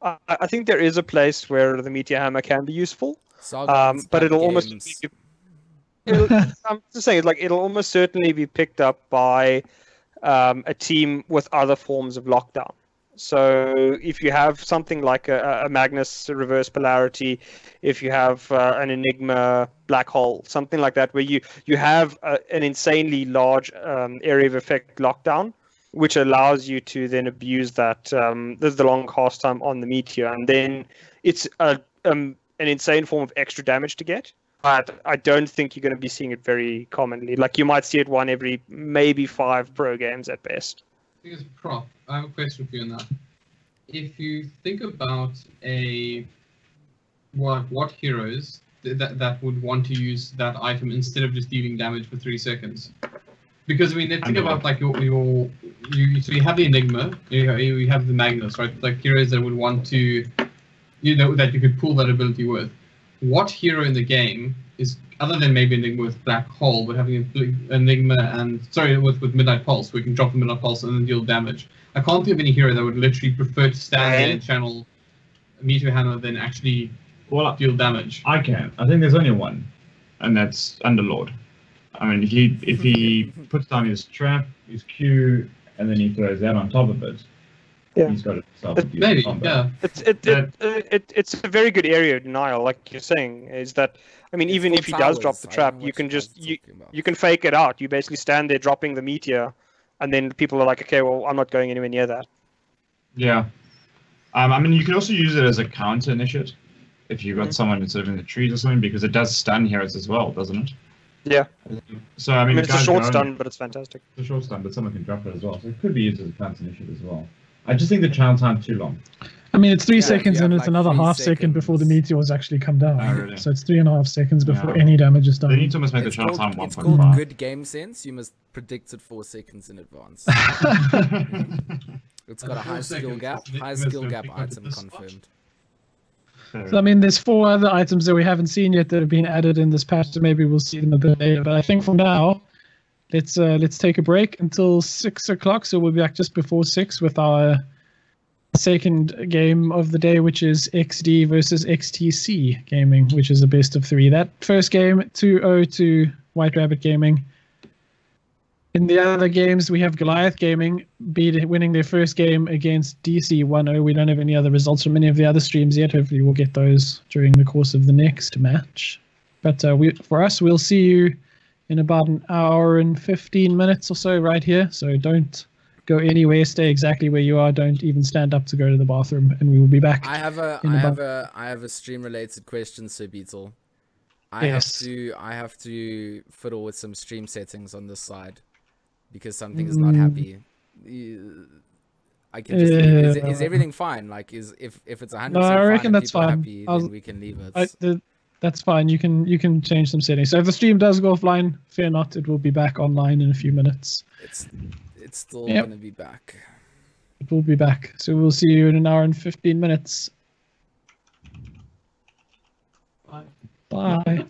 I think there is a place where the Meteor Hammer can be useful. But it'll almost. I'm just saying, like, it'll almost certainly be picked up by a team with other forms of lockdown. So if you have something like a Magnus reverse polarity, if you have an Enigma black hole, something like that, where you have an insanely large area of effect lockdown, which allows you to then abuse that the long cast time on the meteor, and then it's an insane form of extra damage to get. But I don't think you're going to be seeing it very commonly. Like, you might see it one every maybe 5 pro games at best. I think it's Prof. I have a question for you on that. If you think about what heroes that would want to use that item instead of just dealing damage for 3 seconds, because I mean, think about like so you have the Enigma, you have the Magnus, right? Like heroes that would want to, that you could pull that ability with. what hero in the game is, other than maybe Enigma with Black Hole, but having Enigma and with Midnight Pulse, where you can drop the Midnight Pulse and then deal damage. I can't think of any hero that would literally prefer to stand there and channel Meteor Hammer than actually deal damage. I can. I think there's only one, and that's Underlord. I mean, if he puts down his trap, his Q, and then he throws that on top of it, he's got himself a maybe, combo. It's a very good area of denial, like you're saying, is that, I mean, even if he does drop the trap, you can just, you can fake it out. You basically stand there dropping the meteor, and then people are like, okay, well, I'm not going anywhere near that. Yeah. I mean, you can also use it as a counter initiate, if you've got someone sort of in the trees or something, because it does stun heroes as well, doesn't it? Yeah. So, I mean it's a short stun, but it's fantastic. It's a short stun, but someone can drop it as well, so it could be used as a counter initiate as well. I just think the channel time's too long. I mean, it's 3 seconds and it's another half second before the meteors actually come down. Oh, really? So it's 3.5 seconds before any damage is done. They need to almost make the channel time 1.5. It's called good game sense. You must predict it 4 seconds in advance. It's got a high skill gap. High skill gap item confirmed. So, I mean, there's 4 other items that we haven't seen yet that have been added in this patch, so maybe we'll see them a bit later. But I think for now, let's take a break until 6 o'clock. So we'll be back just before 6 with our second game of the day, which is Exdee versus XTC Gaming, which is a best of 3. That first game, 2-0 to White Rabbit Gaming. In the other games, we have Goliath Gaming winning their first game against DC 1-0. We don't have any other results from any of the other streams yet. Hopefully we'll get those during the course of the next match. But for us, we'll see you in about an hour and 15 minutes or so right here. So don't go anywhere. Stay exactly where you are. Don't even stand up to go to the bathroom, and we will be back. I have a stream related question, Sir Beetle. I have to fiddle with some stream settings on this side because something is not happy. I can just leave. Is everything fine? Like, if it's 100% no, I reckon fine that's fine. Happy, then we can leave it. That's fine. You can change some settings. So if the stream does go offline, fear not. It will be back online in a few minutes. It's still gonna be back. It will be back. So we'll see you in an hour and 15 minutes. Bye. Bye.